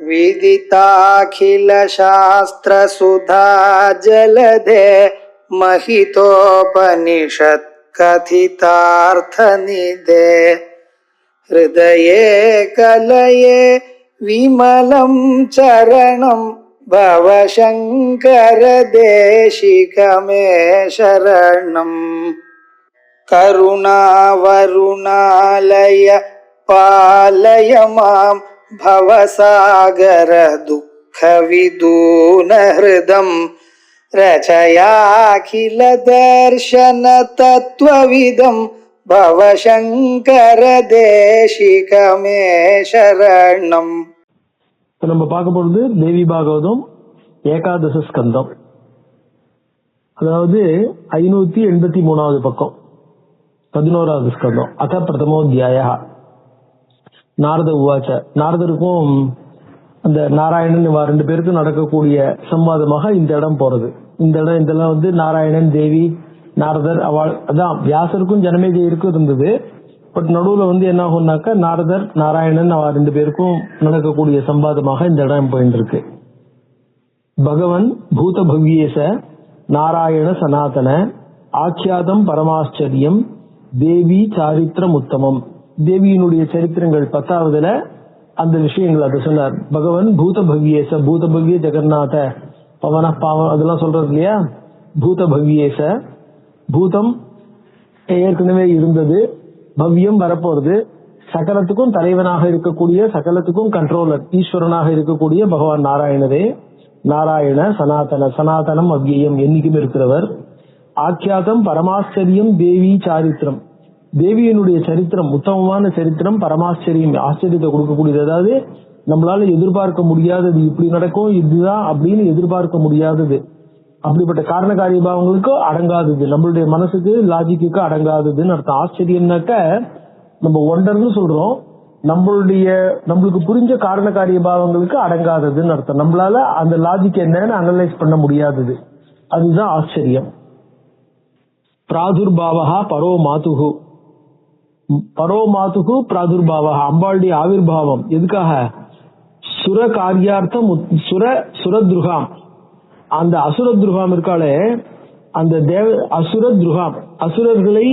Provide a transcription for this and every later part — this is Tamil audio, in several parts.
विदिताखिल शास्त्र सुधा जलधे महितोपनिषत् कथितार्थ निधे हृदये कलये विमलं चरणं भवशङ्कर देशिकमे शरणम् करुणावरुणालय पालय मां भवसागर दुःखविदून हृदं रचयाखिल दर्शन तत्त्वविदं भवशङ्कर देशिकमे शरणम्. நம்ம பார்க்க போறது தேவி பாகவதம் ஏகாதச ஸ்கந்தம், அதாவது 583வது பக்கம், 11வது ஸ்கந்தம். அத பிரதமோத்தியாய. நாரத உவாச்ச. நாரதருக்கும் அந்த நாராயணன் இவா ரெண்டு பேருக்கும் நடக்கக்கூடிய சம்வாதமாக இந்த இடம் போறது. இதெல்லாம் வந்து நாராயணன், தேவி, நாரதர், அவள் அதான் வியாசருக்கும் ஜனமேஜயருக்கும் இருந்தது. பட் நடுவுல வந்து என்ன ஆகும்னாக்கா நாரதர், நாராயணன் அவ ரெண்டு பேருக்கும் நடக்கக்கூடிய சம்வாதமாக இந்த இடம் போயிட்டு இருக்கு. பகவன் பூத பவ்யேச நாராயண சனாதன ஆக்கியாதம் பரமாச்சரியம் தேவி சாரித்திரம் உத்தமம். தேவியினுடைய சரித்திரங்கள் 10வதுல அந்த விஷயங்கள் அதை சொன்னார். பகவன் பூத பவ்யேச, பூத பவ்ய ஜெகநாத பவன பாவம் அதெல்லாம் சொல்றது இல்லையா. பூத பவ்யேச, பூதம் ஏற்கனவே இருந்தது, பவ்யம் வரப்போறது, சகலத்துக்கும் தலைவனாக இருக்கக்கூடிய, சகலத்துக்கும் கண்ட்ரோலர் ஈஸ்வரனாக இருக்கக்கூடிய பகவான் நாராயணரே. நாராயண சனாதன, சனாதனம் அவ்வியம் என்னைக்கும் இருக்கிறவர். ஆக்கியாதம் பரமாச்சரியம் தேவி சாரித்திரம், தேவியினுடைய சரித்திரம் உத்தமமான சரித்திரம், பரமாச்சரியம் ஆச்சரியத்தை கொடுக்கக்கூடியது. அதாவது நம்மளால எதிர்பார்க்க முடியாதது, இப்படி நடக்கும் இதுதான் அப்படின்னு எதிர்பார்க்க முடியாதது, அப்படிப்பட்ட காரண காரியபாவங்களுக்கு அடங்காதது, நம்மளுடைய மனசுக்கு லாஜிக்கு அடங்காததுன்னு அர்த்தம். ஆச்சரியம்னாக்க நம்ம ஒண்டர்னு சொல்றோம், நம்மளுக்கு புரிஞ்ச காரண காரிய பாவங்களுக்கு அடங்காததுன்னு அர்த்தம். நம்மளால அந்த லாஜிக் என்னன்னு அனலைஸ் பண்ண முடியாதது, அதுதான் ஆச்சரியம். பிராதுர்பாவா பரோ மாதுகு, பரோ மாதுகு பிராதுர்பாவா, அம்பாளுடைய ஆவிர்பாவம் எதுக்காக? சுர காரியார்த்தம், சுரத்ருகாம். அந்த அசுரத்ருகாம் இருக்காளே, அந்த அசுரத்ருகாம் அசுரர்களை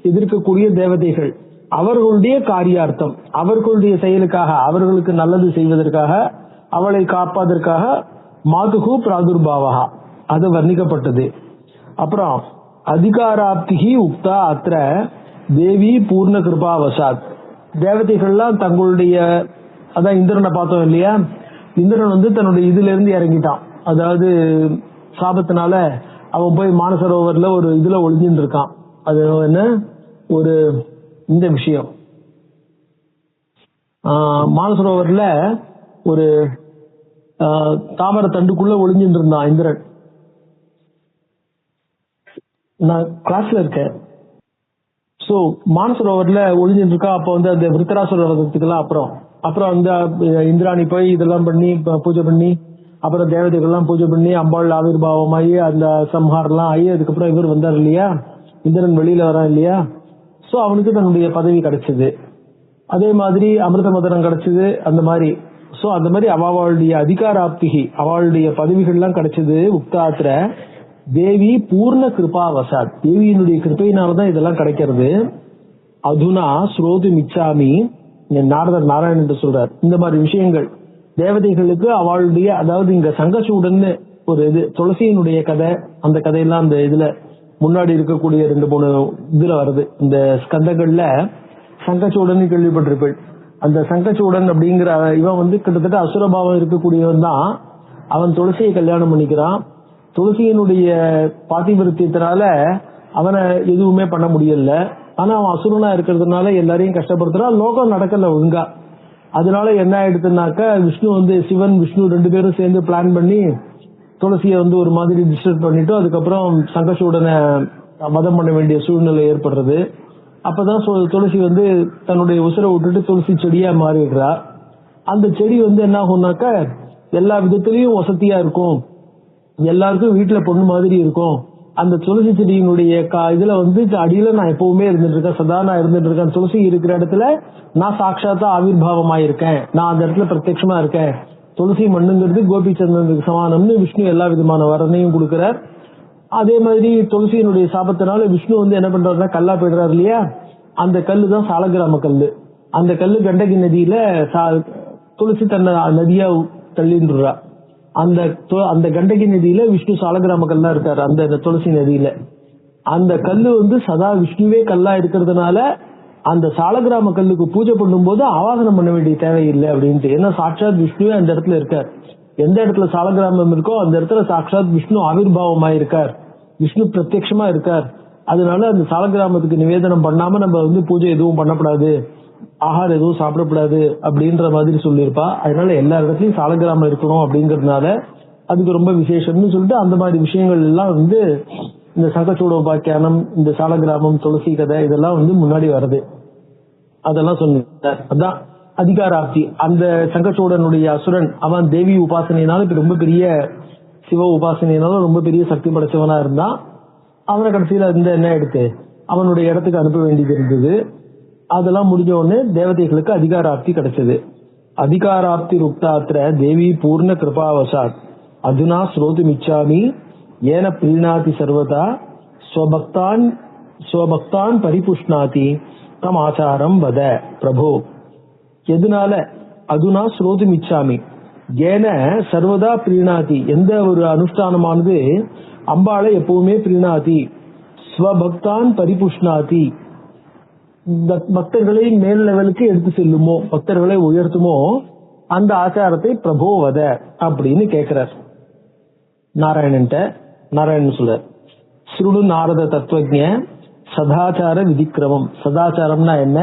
எதிர்க்கக்கூடிய தேவதைகள், அவர்களுடைய காரியார்த்தம், அவர்களுடைய செயலுக்காக, அவர்களுக்கு நல்லது செய்வதற்காக, அவளை காப்பதற்காக மாதுகு பிராதுர்பாவா அது வர்ணிக்கப்பட்டது. அப்புறம் அதிகாராப்திகி உக்தா அத்திர தேவி பூர்ண கிருபாவசாத். தேவதைகள்லாம் தங்களுடைய, அதான் இந்திரனை பார்த்தோம் இல்லையா, இந்திரன் வந்து தன்னுடைய இதுல இருந்து இறங்கிட்டான். அதாவது சாபத்தினால அவன் போய் மானசரோவர்ல ஒரு இதுல ஒளிஞ்சுட்டு இருக்கான். அது என்ன ஒரு இந்த விஷயம், மானசரோவர்ல ஒரு தாமரை தண்டுக்குள்ள ஒளிஞ்சுட்டு இருந்தான் இந்திரன். நான் கிளாஸ்ல இருக்கேன். சோ மானசரோவர்ல ஒளிஞ்சுட்டு இருக்கா. அப்ப வந்து அந்த விருத்தராசுர வதத்துக்கெல்லாம் அப்புறம் அந்த இந்திராணி போய் இதெல்லாம் பண்ணி பூஜை பண்ணி, அப்புறம் தேவதைகள்லாம் பூஜை பண்ணி அம்பாள் ஆவிர்பாவமாயி அந்த சம்ஹாரெல்லாம் ஆகி, அதுக்கப்புறம் இவர் வந்தார் இல்லையா, இந்திரன் வெளியில வரான் இல்லையா. சோ அவனுக்கு தன்னுடைய பதவி கிடைச்சது. அதே மாதிரி அமிர்த மதனம் கிடைச்சது. அந்த மாதிரி சோ அந்த மாதிரி அவளுடைய அதிகாராப்திகி, அவளுடைய பதவிகள்லாம் கிடைச்சது. உக்தாத்திர தேவி பூர்ண கிருபாவசாத், தேவியினுடைய கிருப்பையினாலதான் இதெல்லாம் கிடைக்கிறது. அதுனா ஸ்ரோது மிச்சாமி, நாரதர் நாராயணன் என்று சொல்றார். இந்த மாதிரி விஷயங்கள் தேவதைகளுக்கு அவளுடைய, அதாவது இங்க சங்கசூடன் ஒரு இது துளசியினுடைய கதை, அந்த கதையெல்லாம் அந்த இதுல முன்னாடி இருக்கக்கூடிய 2-3 இதுல வருது. இந்த ஸ்கந்தங்கள்ல சங்கச்சூடன் கேள்விப்பட்டிருப்பேன். அந்த சங்கச்சூடன் அப்படிங்கிற இவன் வந்து கிட்டத்தட்ட அசுரபாவம் இருக்கக்கூடியவன் தான். அவன் துளசியை கல்யாணம் பண்ணிக்கிறான். துளசியினுடைய பாதிவிருத்தியத்தினால அவனை எதுவுமே பண்ண முடியல. ஆனா அவன் அசுரனா இருக்கிறதுனால எல்லாரையும் கஷ்டப்படுத்துறான். லோகம் நடக்கல ஒழுங்கா. அதனால என்ன ஆயிடுதுனாக்க விஷ்ணு வந்து, சிவன் விஷ்ணு 2 பேரும் சேர்ந்து பிளான் பண்ணி துளசியை வந்து ஒரு மாதிரி டிஸ்டர்ப் பண்ணிட்டு, அதுக்கப்புறம் சங்கசூடனை வதம் பண்ண வேண்டிய சூழ்நிலை ஏற்படுறது. அப்பதான் துளசி வந்து தன்னுடைய உசுரை விட்டுட்டு துளசி செடியா மாறிடுறா. அந்த செடி வந்து என்ன ஆகும்னாக்க எல்லா விதத்திலையும் வசதியா இருக்கும், எல்லாருக்கும் வீட்டுல பொண்ணு மாதிரி இருக்கும். அந்த துளசி செடியினுடைய இதுல வந்து அடியில நான் எப்பவுமே இருந்துட்டு இருக்கேன், சதா நான் இருந்துட்டு இருக்கேன். துளசி இருக்கிற இடத்துல நான் சாட்சாத்தா ஆவிர்பாவமா இருக்கேன், நான் அந்த இடத்துல பிரத்யட்சமா இருக்கேன். துளசி மண்ணுங்கிறது கோபி சந்தனத்துக்கு சமானம்னு விஷ்ணு எல்லா விதமான வரனையும் கொடுக்கிறார். அதே மாதிரி துளசியினுடைய சாபத்தினால விஷ்ணு என்ன பண்றாருன்னா கல்லா போயிடுறாரு இல்லையா, அந்த கல்லு தான் சாலகிராம கல்லு. அந்த கல்லு கண்டகி நதியில துளசி தன்னை நதியா தள்ளின்றா. அந்த கண்டகி நதியில விஷ்ணு சாலகிராம கல்லா இருக்காரு அந்த துளசி நதியில. அந்த கல்லு சதா விஷ்ணுவே கல்லா இருக்கிறதுனால அந்த சாலகிராம கல்லுக்கு பூஜை பண்ணும் போது ஆவாகனம் பண்ண வேண்டிய தேவையில்லை அப்படின்ட்டு. ஏன்னா சாட்சாத் விஷ்ணுவே அந்த இடத்துல இருக்கார். எந்த இடத்துல சாலகிராமம் இருக்கோ அந்த இடத்துல சாட்சாத் விஷ்ணு ஆவிர்வாவமா இருக்கார், விஷ்ணு பிரத்யட்சமா இருக்கார். அதனால அந்த சாலகிராமத்துக்கு நிவேதனம் பண்ணாம நம்ம பூஜை எதுவும் பண்ணக்கூடாது, ஆகாரம் எதுவும் சாப்பிடக்கூடாது அப்படின்ற மாதிரி சொல்லியிருப்பா. அதனால எல்லா இடத்துலயும் சாலகிராமம் இருக்கணும் அப்படிங்கறதுனால அதுக்கு ரொம்ப விசேஷம்னு சொல்லிட்டு அந்த மாதிரி விஷயங்கள் எல்லாம் இந்த சங்கச்சூடோபாக்கியானம், இந்த சாலகிராமம், துளசி கதை இதெல்லாம் முன்னாடி வருது. அதெல்லாம் சொன்னார். அதான் அதிகாராப்தி. அந்த சங்கச்சூடனுடைய அசுரன் அவன் தேவி உபாசனையினால இப்ப ரொம்ப பெரிய சிவ உபாசனையினால ரொம்ப பெரிய சக்தி படைச்சவனா இருந்தான். அவனை கடைசியில என்ன எடுத்து அவனுடைய இடத்துக்கு அனுப்ப வேண்டியது இருந்தது. அதெல்லாம் முடிஞ்ச உடனே தேவதைகளுக்கு அதிகாராப்தி கிடைச்சது. அதிகாராப்தி ருக்தாத்திர தேவி பூர்ண கிருபாவசாத் அதுனா ஸ்ரோதுமிச்சாமி ஏன பிரீணாதி சர்வதா ஸ்வபக்தான் பரிபுஷ்ணாதி தம் ஆச்சாரம் வத பிரபோ. எதனால அதுனா ஸ்ரோதுமிச்சாமி ஏன சர்வதா பிரீணாதி, எந்த ஒரு அனுஷ்டானமானது அம்பாளை எப்பவுமே பிரீணாதி, ஸ்வபக்தான் பரிபுஷ்ணாதி பக்தர்களை மேல் லெவலுக்கு எடுத்து செல்லுமோ, பக்தர்களை உயர்த்துமோ அந்த ஆச்சாரத்தை பிரபோ வத அப்படின்னு கேட்கிறார் நாராயணன்ட்ட. நாராயணன் சொல்றார், ஸ்ருணு நாரத தத்துவஜ சதாச்சார விதிக்கிரமம். சதாச்சாரம்னா என்ன,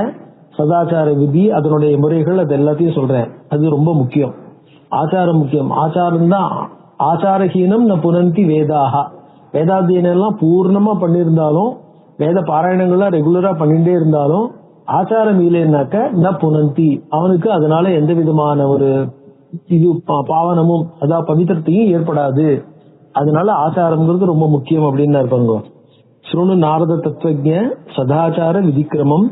சதாச்சார விதி, அதனுடைய முறைகள், அது எல்லாத்தையும் சொல்றேன். அது ரொம்ப முக்கியம். ஆச்சாரம் முக்கியம். ஆச்சாரம் தான் ஆச்சாரஹீனம் ந புனந்தி வேதாகா. வேதாத்தியனம் எல்லாம் பூர்ணமா பண்ணியிருந்தாலும், வேத பாராயணங்கள்லாம் ரெகுலரா பண்ணிட்டே இருந்தாலும் ஆச்சாரம் இல்லைன்னாக்க ந புனந்தி, அவனுக்கு அதனால எந்த விதமான ஒரு பாவனமும் அதாவது பவித்திரத்தையும் ஏற்படாது. அதனால ஆச்சாரம்ங்கிறது ரொம்ப முக்கியம் அப்படின்னு இருப்பாங்க. ஸ்ருணு நாரத தத்துவஜ சதாச்சார விதிக்கிரமம்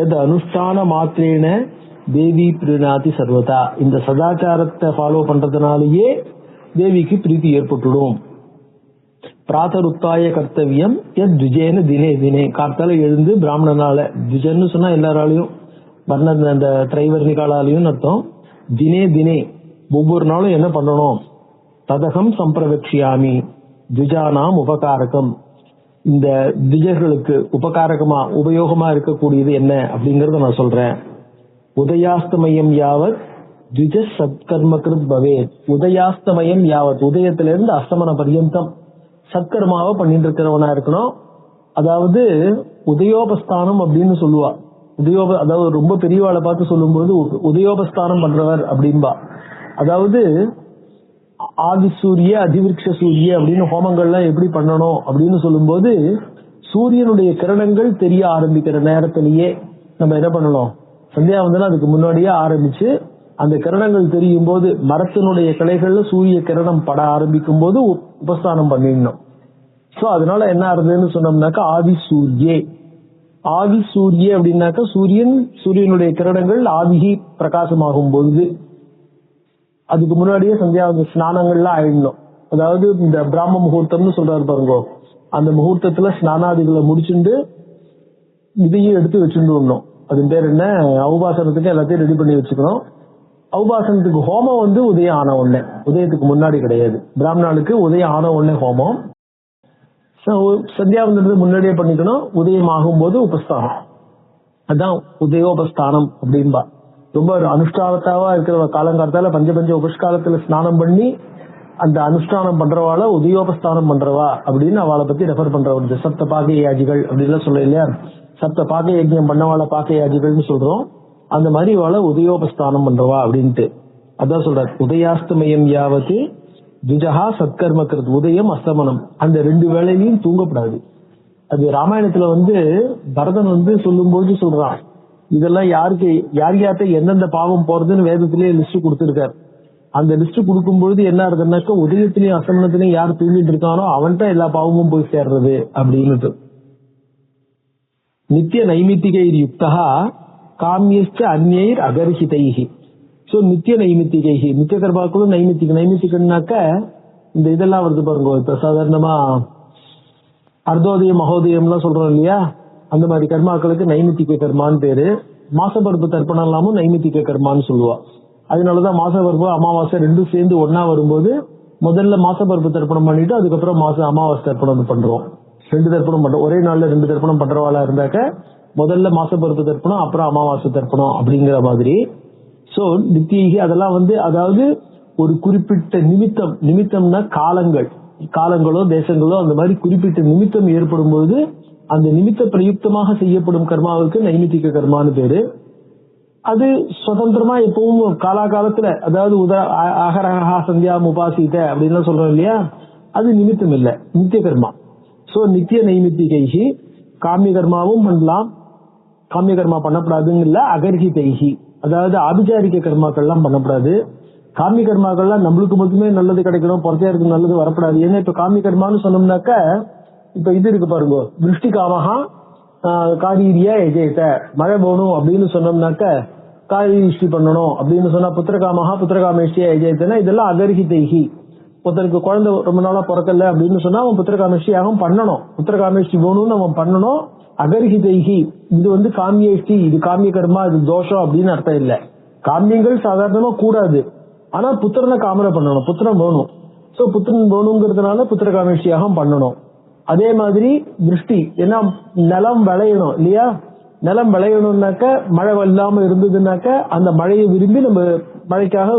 எது அனுஷ்டான மாத்திரேன தேவி பிரீணாதி சர்வதா. இந்த சதாச்சாரத்தை ஃபாலோ பண்றதுனாலேயே தேவிக்கு பிரீத்தி ஏற்பட்டுடும். பிராத்தருத்தாய கர்த்தவியம் எத் துஜேன தினே தினே. காத்தால எழுந்து பிராமணனால, துஜன்னு சொன்னா எல்லாராலையும் வர்ண அந்த திரைவர்ணிகாலாலையும் அர்த்தம். தினே தினே ஒவ்வொரு நாளும் என்ன பண்ணணும், ததகம் சம்பிரவக்ஷியாமி துஜானாம் உபகாரகம். இந்த துஜர்களுக்கு உபகாரகமா உபயோகமா இருக்கக்கூடியது என்ன அப்படிங்கறத நான் சொல்றேன். உதயாஸ்தமயம் யாவத் துஜ சத்கர்மகிருத் பவேத். உதயாஸ்தமயம் யாவத், உதயத்திலிருந்து அஸ்தமன பர்யந்தம் சத்கர்மாவை பண்ணிட்டு இருக்கிறவனா இருக்கணும். அதாவது உதயோபஸ்தானம் அப்படின்னு சொல்லுவா. அதாவது ரொம்ப பெரியவாளை பார்த்து சொல்லும்போது உதயோபஸ்தானம் பண்றவர் அப்படின்பா. அதாவது ஆதி சூரிய அதிவிருக்ஷ சூரிய அப்படின்னு ஹோமங்கள்லாம் எப்படி பண்ணணும் அப்படின்னு சொல்லும்போது, சூரியனுடைய கிரணங்கள் தெரிய ஆரம்பிக்கிற நேரத்திலேயே நம்ம என்ன பண்ணணும், சந்தியாவந்தனம் அதுக்கு முன்னாடியே ஆரம்பிச்சு அந்த கிரணங்கள் தெரியும் போது, மரத்தினுடைய கிளைகள்ல சூரிய கிரணம் பட ஆரம்பிக்கும் போது உபஸ்தானம் பண்ணிடணும். சோ அதனால என்ன ஆகுதுன்னு சொன்னோம்னாக்கா ஆதி சூரிய. ஆதி சூரிய அப்படின்னாக்கா சூரியனுடைய கிரணங்கள் ஆதிகி பிரகாசமாகும் பொழுது அதுக்கு முன்னாடியே சந்தியாவந்த ஸ்நானங்கள்லாம் ஆயிடணும். அதாவது இந்த பிராம முகூர்த்தம்னு சொல்றாரு பாருங்க, அந்த முகூர்த்தத்துல ஸ்நானாதிகளை முடிச்சுட்டு இதையும் எடுத்து வச்சுட்டு அது பேர் என்ன, அவுபாசனத்துக்கு எல்லாத்தையும் ரெடி பண்ணி வச்சுக்கணும். அவுபாசனத்துக்கு ஹோமம் உதயம் ஆன உடனே, உதயத்துக்கு முன்னாடி கிடையாது. பிராமணாளுக்கு உதயம் ஆன உடனே ஹோமம். சந்தியாவந்தனத்துக்கு முன்னாடியே பண்ணிக்கணும். உதயம் ஆகும் போது உபஸ்தானம், அதான் உதயோபஸ்தானம் அப்படின்பா. ரொம்ப அனுஷ்டானத்தாவா இருக்கிற காலங்காலத்தால பஞ்ச உபஸ்காலத்துல ஸ்நானம் பண்ணி அந்த அனுஷ்டானம் பண்றவாள உதயோபஸ்தானம் பண்றவா அப்படின்னு அவளை பத்தி ரெஃபர் பண்ற. சப்த பாகை யாஜிகள் அப்படின்லாம் சொல்ல இல்லையா, சப்த பாகை யஜ்ஞம் பண்ணவாள பாகை யாஜிகள்னு சொல்றோம். அந்த மாதிரி அவளை உதயோபஸ்தானம் பண்றவா அப்படின்ட்டு அதான் சொல்றாரு. உதயாஸ்தமயம் யாவது துஜஹா சத்கர்மக்கிறது. உதயம் அஸ்தமனம் அந்த ரெண்டு வேளையிலையும் தூங்கப்படாது. அது ராமாயணத்துல பரதன் சொல்லும் போது சொல்றான், இதெல்லாம் யார்கிட்ட எந்தெந்த பாவம் போறதுன்னு வேதத்திலேயே லிஸ்ட் கொடுத்திருக்காரு. அந்த லிஸ்ட் கொடுக்கும்பொழுது என்ன ஆகுதுன்னாக்கா, உதயத்திலையும் அஸ்தமனத்திலையும் யார் தூங்கிட்டு இருக்கானோ அவன்கிட்ட எல்லா பாவமும் போய் சேர்றது அப்படின்னு. நித்திய நைமித்திகை யுக்தா காமியஸ்ட அந்நைர் அகர்ஹிதைஹி. ஸோ நித்திய நைமித்திகை, நித்திய கர்மாக்களும் நைமித்திகன்னாக்க இந்த இதெல்லாம் வருது பாருங்க. இப்ப சாதாரணமா அர்த்தோதயம் மகோதயம்லாம் சொல்றோம் இல்லையா, அந்த மாதிரி கர்மாக்களுக்கு நைமித்திக கர்மான்னு பேரு. மாசப்பருப்பு தர்ப்பணம் எல்லாமும் நைமித்திக கர்மான்னு சொல்லுவா. அதனாலதான் மாசப்பருப்பு அமாவாசை ரெண்டும் சேர்ந்து ஒன்னா வரும்போது முதல்ல மாசப்பருப்பு தர்ப்பணம் பண்ணிட்டு அதுக்கப்புறம் அமாவாசை தர்ப்பணம் பண்றோம். 2 தர்ப்பணம் பண்றோம். ஒரே நாள்ல 2 தர்ப்பணம் பண்றவாளா இருந்தாக்க முதல்ல மாசப்பருப்பு தர்ப்பணம் அப்புறம் அமாவாசை தர்ப்பணம் அப்படிங்கிற மாதிரி. சோ நித்தியகி அதெல்லாம் அதாவது ஒரு குறிப்பிட்ட நிமித்தம்னா காலங்களோ தேசங்களோ அந்த மாதிரி குறிப்பிட்ட நிமித்தம் ஏற்படும் போது அந்த நிமித்த பிரயுக்தமாக செய்யப்படும் கர்மாவுக்கு நைமித்திக கர்மான்னு பேரு. அது சுதந்திரமா எப்பவும் காலாகாலத்துல, அதாவது அகரஹா சந்தியா உபாசித்த அப்படின்னு சொல்றோம் இல்லையா, அது நிமித்தம் இல்ல, நித்திய கர்மா. சோ நித்திய நைமித்திகைகி, காமிய கர்மாவும் பண்ணலாம், காமிய கர்மா பண்ணப்படாதுன்னு இல்ல. அகர்ஹிதைகி, அதாவது ஆபிச்சாரிக்க கர்மாக்கள்லாம் பண்ணப்படாது. காமிய கர்மாக்கள்லாம் நம்மளுக்கு மட்டுமே நல்லது கிடைக்கணும், பொறுத்தையாருக்கு நல்லது வரப்படாது. ஏன்னா இப்ப காமிய கர்மான்னு சொன்னோம்னாக்க இப்ப இது இருக்கு பாருங்க, விருஷ்டி காமஹா காரீரியா எஜேத, மழை போகணும் அப்படின்னு சொன்னோம்னாக்க காரிஷ்டி பண்ணணும் அப்படின்னு சொன்னா புத்திரகாமஹா புத்திரகாமேஷ்டியா எஜேத்தனா இதெல்லாம் அகர்ஹிதைகி. ஒருத்தருக்கு குழந்தை ரொம்ப நாளா பிறக்கல அப்படின்னு சொன்னா அவன் புத்திரகாமேஷ்டியாகவும் பண்ணணும், புத்திரகாமேஷ்டி போகணும்னு அவன் பண்ணணும். அகர்ஹிதைகி இது காமியேஷ்டி, இது காமிய கர்மா, இது தோஷம் அப்படின்னு அர்த்தம் இல்ல. காமியங்கள் சாதாரணமா கூடாது, ஆனா புத்திரனை காமனை பண்ணணும், புத்திரன் வேணும். சோ புத்திரன் வேணுங்கிறதுனால புத்திரகாமேஷ்டியாக பண்ணணும். அதே மாதிரி திருஷ்டி, ஏன்னா நிலம் விளையணும் இல்லையா, நிலம் விளையணும்னாக்க மழை இல்லாம இருந்ததுனாக்க அந்த மழையை விரும்பி நம்ம மழைக்காக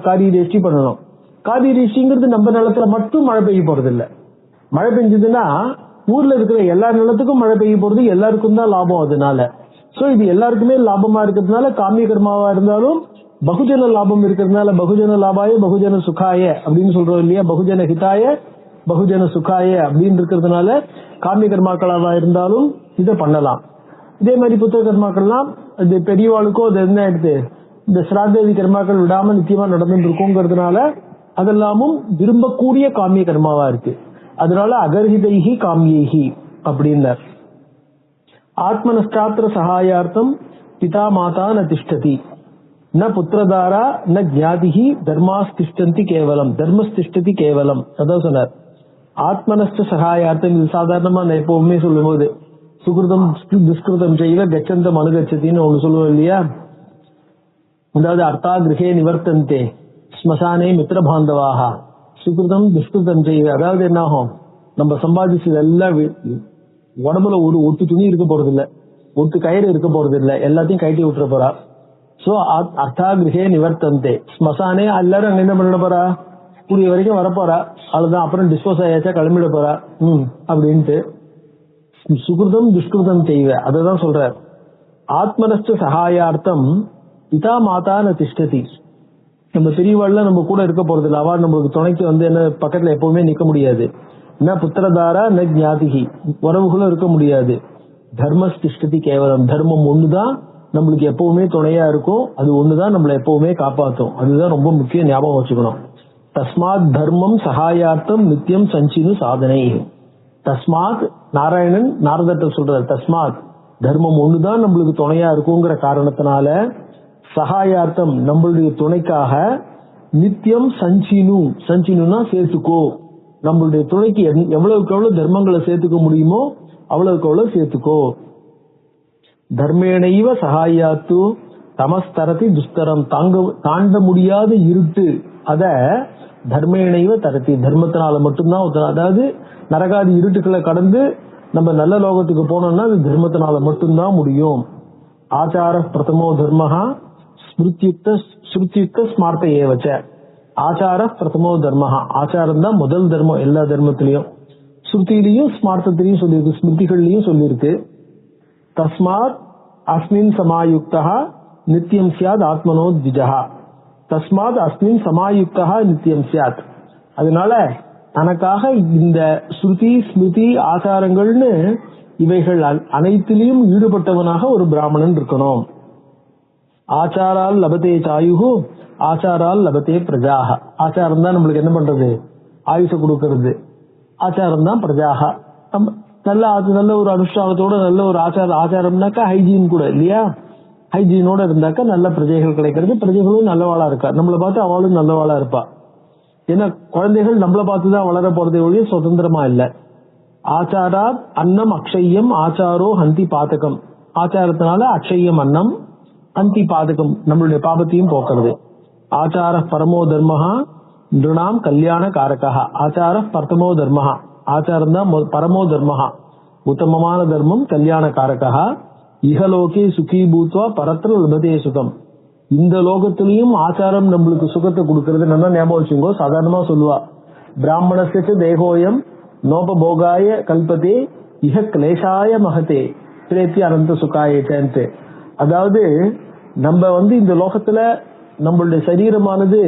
காரியதேஷ்டி பண்ணணும். காரியதேஷ்டிங்கிறது நம்ம நிலத்துல மட்டும் மழை பெய்ய போறது இல்ல. மழை பெஞ்சதுன்னா ஊர்ல இருக்கிற எல்லா நிலத்துக்கும் மழை பெய்ய போறது, எல்லாருக்கும் தான் லாபம் அதனால. சோ இது எல்லாருக்குமே லாபமா இருக்கிறதுனால காமிய கர்மாவா இருந்தாலும் பகுஜன லாபம் இருக்கிறதுனால பகுஜன லாபாய பகுஜன சுகாய அப்படின்னு சொல்றோம் இல்லையா, பகுஜன ஹிதாய பகுஜன சுகாய அப்படின்னு இருக்கிறதுனால காமிய கர்மாக்களாவா இருந்தாலும் இதை பண்ணலாம். இதே மாதிரி புத்திர கர்மாக்கள்லாம் இது பெரியவாளுக்கோ அது என்ன எடுத்து இந்த சிராதேவி கர்மாக்கள் விடாம நிச்சயமா நடந்துட்டு இருக்குங்கிறதுனால அதெல்லாமும் விரும்பக்கூடிய காமிய கர்மாவா இருக்கு. அதனால அகர்ஹிதைஹி காமியேஹி அப்படின்னார். ஆத்மனஷ்டாத்திர சகாயார்த்தம் பிதா மாதா ந திஷ்டதி, ந புத்திரதாரா ந ஜாதிஹி தர்மாஸ்திஷ்டந்தி கேவலம், தர்மஸ்திஷ்டதி கேவலம். அதான் சொன்னார். ஆத்மனஷ்ட சகாயார்த்தம், இது சாதாரணமா நான் எப்பவுமே சொல்லும் போது சுகிருதம் துஷ்கிருதம் செய்வ கச்சந்தம் அனுகச்சத்தின்னு ஒண்ணு சொல்லுவோம் இல்லையா, அதாவது அர்த்தா கிரகே நிவர்த்தந்தே ஸ்மசானே மித்திர பாந்தவாக சுகிருதம் துஷ்கிருதம் செய்வ. அதாவது என்ன ஆகும், நம்ம சம்பாதிச்சது எல்லாம் உடம்புல ஒரு ஒட்டு துணி இருக்க போறது இல்ல, ஒட்டு கயிறு இருக்க போறது இல்ல, எல்லாத்தையும் கட்டி விட்டுற போறா. சோ அர்த்தா கிரகே நிவர்த்தந்தே ஸ்மசானே, எல்லாரும் அங்க என்ன பண்ண போறா, கூடிய வரைக்கும் வரப்போறா, அதுதான் அப்புறம் டிஸ்போஸ் ஆயாச்சா கிளம்பிட போறா அப்படின்ட்டு. சுகிருதம் துஷ்கிருதம் செய்வ, அததான் சொல்ற. ஆத்மனஸ்ட சகாயார்த்தம் பிதா மாதா ந திஷ்டதி, நம்ம பெரியவாள்ல நம்ம கூட இருக்க போறது இல்ல, அவ நம்மளுக்கு துணைக்கு என்ன பக்கத்துல எப்பவுமே நிக்க முடியாது. ந புத்திரதாரா ந ஜாதிகி, உறவுகளும் இருக்க முடியாது. தர்மஸ்திஷ்டதி கேவலம், தர்மம் ஒண்ணுதான் நம்மளுக்கு எப்பவுமே துணையா இருக்கும், அது ஒண்ணுதான் நம்மளை எப்பவுமே காப்பாற்றும். அதுதான் ரொம்ப முக்கிய, ஞாபகம் வச்சுக்கணும். தஸ்மாத் தர்மம் சகாயார்த்தம் நித்தியம் சஞ்சினு சாதனை. தஸ்மாத், நாராயணன் நாரதத்தை சொல்றார், தஸ்மாத் தர்மம் ஒண்ணுதான் நம்மளுக்கு துணையா இருக்குங்கிற காரணத்தினால சகாயார்த்தம் நம்மளுடைய துணைக்காக நித்தியம் சஞ்சினு, சஞ்சினுனா சேர்த்துக்கோ, நம்மளுடைய துணைக்கு எவ்வளவுக்கு எவ்வளவு தர்மங்களை சேர்த்துக்க முடியுமோ அவ்வளவுக்கு எவ்வளவு சேர்த்துக்கோ. தர்மேணைவ சகாயாத்து தமஸ்தரதி துஸ்தரம், தாண்ட முடியாத இருட்டு அத தர்மேணைவ தரத்தி, தர்மத்தினால மட்டும்தான். அதாவது நரகாதி இருட்டுக்களை கடந்து நம்ம நல்ல லோகத்துக்கு போனோம்னா அது தர்மத்தினால மட்டும்தான் முடியும். ஆச்சார பிரதமோ தர்மஹா ஸ்மிருத்யுக்த ஸ்மார்த்த ஏவச்ச, ஆச்சார பிரதமோ தர்மஹா, ஆச்சாரம் தான் முதல் தர்மம் எல்லா தர்மத்திலையும். ஸ்ருதியிலையும் ஸ்மார்த்தத்திலையும் சொல்லியிருக்கு, ஸ்மிருதிகள்லையும் சொல்லியிருக்கு. தஸ்மாத் அஸ்மின் சமாயுக்தா நித்தியம் சியாத் ஆத்மனோ திஜஹா, தஸ்மாத் அஸ்மின் சமாயுக்தா நித்தியம் சியாத். அதனால தனக்காக இந்த ஸ்ருதி ஸ்மிருதி ஆச்சாரங்கள்னு இவைகள் அனைத்திலையும் ஈடுபட்டவனாக ஒரு பிராமணன் இருக்கணும். ஆச்சாரால் லபத்தே சாயுகு ஆச்சாரால் லபத்தே பிரஜாக, ஆச்சாரம் தான் நம்மளுக்கு என்ன பண்றது, ஆயுச கொடுக்கறது. ஆச்சாரம் தான் பிரஜாக. நல்ல ஒரு அனுஷ்டானத்தோட நல்ல ஒரு ஆச்சாரம்னாக்கா ஹைஜீன் கூட இல்லையா, ஹைஜீனோட இருந்தாக்கா நல்ல பிரஜைகள் கிடைக்கிறது, பிரஜைகளும் நல்லவாளா இருக்கா, நம்மளை பார்த்து அவளும் நல்லவாளா இருப்பா. ஏன்னா குழந்தைகள் நம்மளை பார்த்துதான் வளர போறதே ஒழிய சுதந்திரமா இல்ல. ஆச்சாரா அன்னம் அக்ஷயம் ஆச்சாரோ ஹந்தி பாதகம். ஆச்சாரத்தினால அக்ஷயம் அன்னம், ஹந்தி பாதகம் நம்மளுடைய பாபத்தையும் போக்குறது. ஆச்சார பரமோ தர்மஹா நிருணாம் கல்யாண காரகா. ஆச்சார பரமோ தர்மஹா, ஆச்சாரம் தான் பரமோ தர்மஹா, உத்தமமான தர்மம், கல்யாண காரகா. இகலோகே சுகி பூத்வா பரத்திர லபதே சுகம். இந்த லோகத்திலையும் ஆச்சாரம் நம்மளுக்கு சுகத்தை கொடுக்கறது. நல்லா ஞாபகம் வச்சுங்கோ. சாதாரணமா சொல்லுவா, பிராமணஸ்ய தேகோயம் நோபபோகாய கல்பதே இஹ கிளேஷாய மகதே பிரேத்தி அனந்த சுகாயேன்ட்டு. அதாவது நம்ம இந்த லோகத்துல நம்மளுடைய சரீரமானது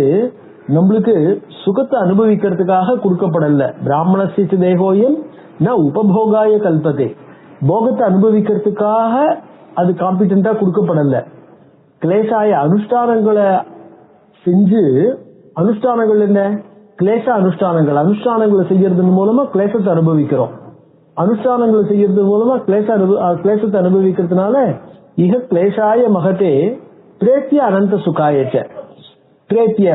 நம்மளுக்கு சுகத்தை அனுபவிக்கிறதுக்காக கொடுக்கப்படல. பிராமணஸ்ய தேகோயம் ந உபபோகாய கல்பதே, போகத்தை அனுபவிக்கிறதுக்காக அது காம்பிடண்டா கொடுக்கப்படல. கிளேஷாய அனுஷ்டானங்களை செஞ்சு, அனுஷ்டானங்கள் என்ன, கிளேச அனுஷ்டானங்கள். அனுஷ்டானங்களை செய்யறது மூலமா கிளேசத்தை அனுபவிக்கிறோம். அனுஷ்டானங்களை செய்யறது மூலமா கிளேசத்தை அனுபவிக்கிறதுனால இக கிளேஷாய மகத்தே பிரேத்திய அனந்த சுகாயச்ச. பிரேத்திய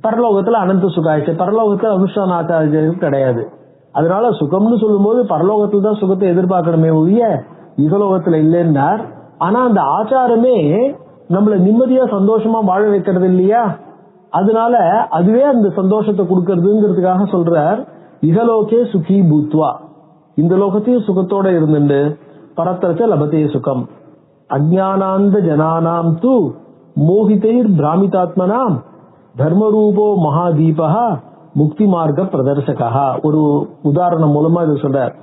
பரலோகத்துல அனந்த சுகாயச்ச. பரலோகத்துல அனுஷ்டான ஆச்சாரம் கிடையாது. அதனால சுகம்னு சொல்லும் போது பரலோகத்துல தான் சுகத்தை எதிர்பார்க்கணுமே ஒழிய இகலோகத்துல இல்லைன்னார். ஆனா அந்த ஆச்சாரமே நம்மள நிம்மதியா சந்தோஷமா வாழ வைக்கிறது இல்லையா, அதனால அதுவே அந்த சந்தோஷத்தை கொடுக்கறதுங்கிறதுக்காக சொல்றார். இகலோகே சுகி பூத்வா, இந்த லோகத்தையும் சுகத்தோட இருந்துண்டு பரத்திரச்ச லபதே சுகம். அஜ்ஞானாந்த ஜனானாம் து மோகிதைர் பிராமிதாத்மனாம் தர்மரூபோ மகாதீபா முக்தி மார்க்க பிரதர்சகா. ஒரு உதாரணம் மூலமா இது சொல்றார்.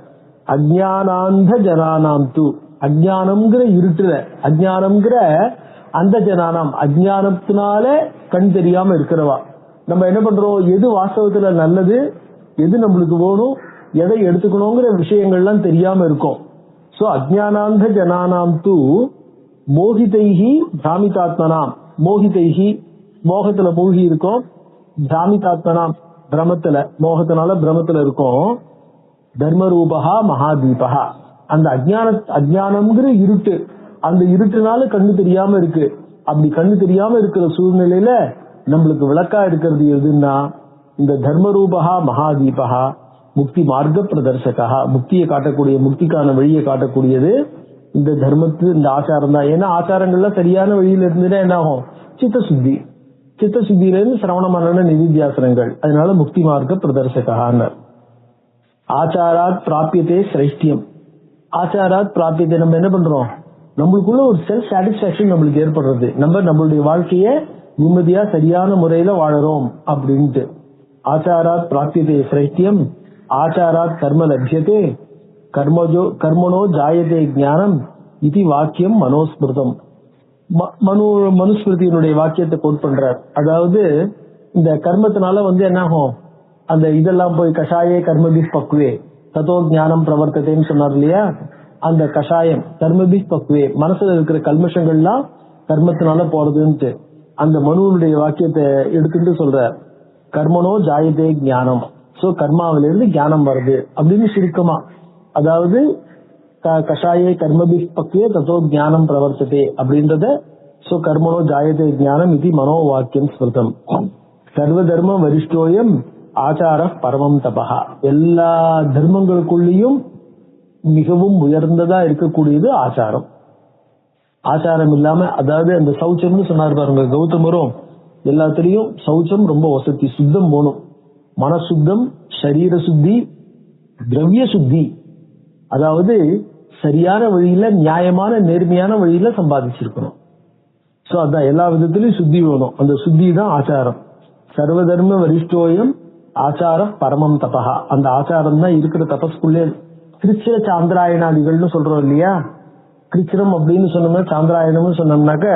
அஜ்ஞானாந்த ஜனானாம் து, அஜ்ஞானம்ங்கிற இருட்டுல, அஜ்ஞானம்ங்கிற அந்த ஜனானாம், அஜ்ஞானத்தினால கண் தெரியாம இருக்கிறவா. நம்ம என்ன பண்றோம், எது வாஸ்தவத்துல நல்லது, எது நம்மளுக்கு வேணும், எதை எடுத்துக்கணுங்கிற விஷயங்கள்லாம் தெரியாம இருக்கும். சோ அஜ்ஞானாந்த ஜனானாம் து மோகிதைஹி பிராமிதாத்மனாம். மோகிதைஹி, மோகத்துல மூழ்கி இருக்கும். பிராமிதாத்மனாம், பிரமத்துல, மோகத்தினால பிரமத்துல இருக்கும். தர்மரூபா மகாதீபா, அந்த அஜ்ஞானம்ங்கிற இருட்டு, அந்த இருட்டுனால கண்ணு தெரியாம இருக்கு. அப்படி கண்ணு தெரியாம இருக்கிற சூழ்நிலையில நம்மளுக்கு விளக்கா இருக்கிறது எதுன்னா இந்த தர்மரூபா மகாதீபா முக்தி மார்க்க பிரதர்சகா. முக்தியை காட்டக்கூடிய, முக்திக்கான வழியை காட்டக்கூடியது இந்த தர்மத்து, இந்த ஆச்சாரம் தான். ஏன்னா ஆச்சாரங்கள்லாம் சரியான வழியில இருந்துட்டா என்ன ஆகும், சித்த சுத்தி. சித்த சுத்தியில இருந்து சிரவண மரண நிதித்தியாசனங்கள். அதனால முக்தி மார்க்க பிரதர்சகான்னு. ஆச்சாராத் பிராபியதே சிரேஷ்டியம். ஆச்சாராத் பிராபியத்தை, நம்ம என்ன பண்றோம், நம்மளுக்குள்ள ஒரு செல்ஃப் சாட்டிஸ்பாக்சன் நம்மளுக்கு ஏற்படுறது. நம்மளுடைய வாழ்க்கைய நிம்மதியா சரியான முறையில வாழறோம் அப்படின்ட்டு. ஆச்சாராத் பிராபியதே சிரேஷ்டியம் ஆச்சாராத் கர்ம லட்சியதே கர்மனோ ஜாயதே ஞானம் இது வாக்கியம் மனோஸ்மிருதம். மனுஸ்மிருதியினுடைய வாக்கியத்தை கோட் பண்றார். அதாவது இந்த கர்மத்தினால என்ன ஆகும், அந்த இதெல்லாம் போய் கஷாயே கர்மபி பக்குவே தத்தோ ஞானம் பிரவர்த்தத்தைன்னு சொன்னார் இல்லையா, அந்த கஷாயம் கர்மபி பக்குவே, மனசுல இருக்கிற கல்மஷங்கள்லாம் கர்மத்தினால போறதுன்ட்டு அந்த மனுவனுடைய வாக்கியத்தை எடுத்துட்டு சொல்றார். கர்மனோ ஜாயதே ஞானம். சோ கர்மாவிலிருந்து ஞானம் வருது அப்படின்னு சுருக்கமா. அதாவது கஷாயே கர்மபி பக்குவே தத்தோ ஞானம் பிரவர்த்ததே அப்படின்றத, சோ கர்மனோ ஜாயதே ஞானம் இது மனோ வாக்கியம் ஸ்மிருதம். சர்வ தர்ம வரிஷ்டோயம் ஆச்சார பரமம் தபஹா. எல்லா தர்மங்களுக்குள்ளேயும் மிகவும் உயர்ந்ததா இருக்கக்கூடியது ஆச்சாரம். ஆச்சாரம் இல்லாம, அதாவது அந்த சௌச்சம்னு சொன்னார் பாருங்க கௌதமரும், எல்லாத்திலையும் சௌச்சம் ரொம்ப வசதி. சுத்தம் போகணும், மனசுத்தம், சரீர சுத்தி, திரவிய சுத்தி. அதாவது சரியான வழியில, நியாயமான நேர்மையான வழியில சம்பாதிச்சிருக்கணும். சோ அதான் எல்லா விதத்திலையும் சுத்தி வேணும். அந்த சுத்தி தான் ஆச்சாரம். சர்வ தர்ம வரிஷ்டோயம் ஆச்சார பரமம் தபஹா. அந்த ஆச்சாரம் தான் இருக்கிற தபஸ்குள்ளே. கிருச்சிர சாந்திராயணாதிகள்னு சொல்றோம் இல்லையா, கிருச்சிரம் அப்படின்னு சொன்னோம்னா, சாந்திராயணம்னு சொன்னோம்னாக்க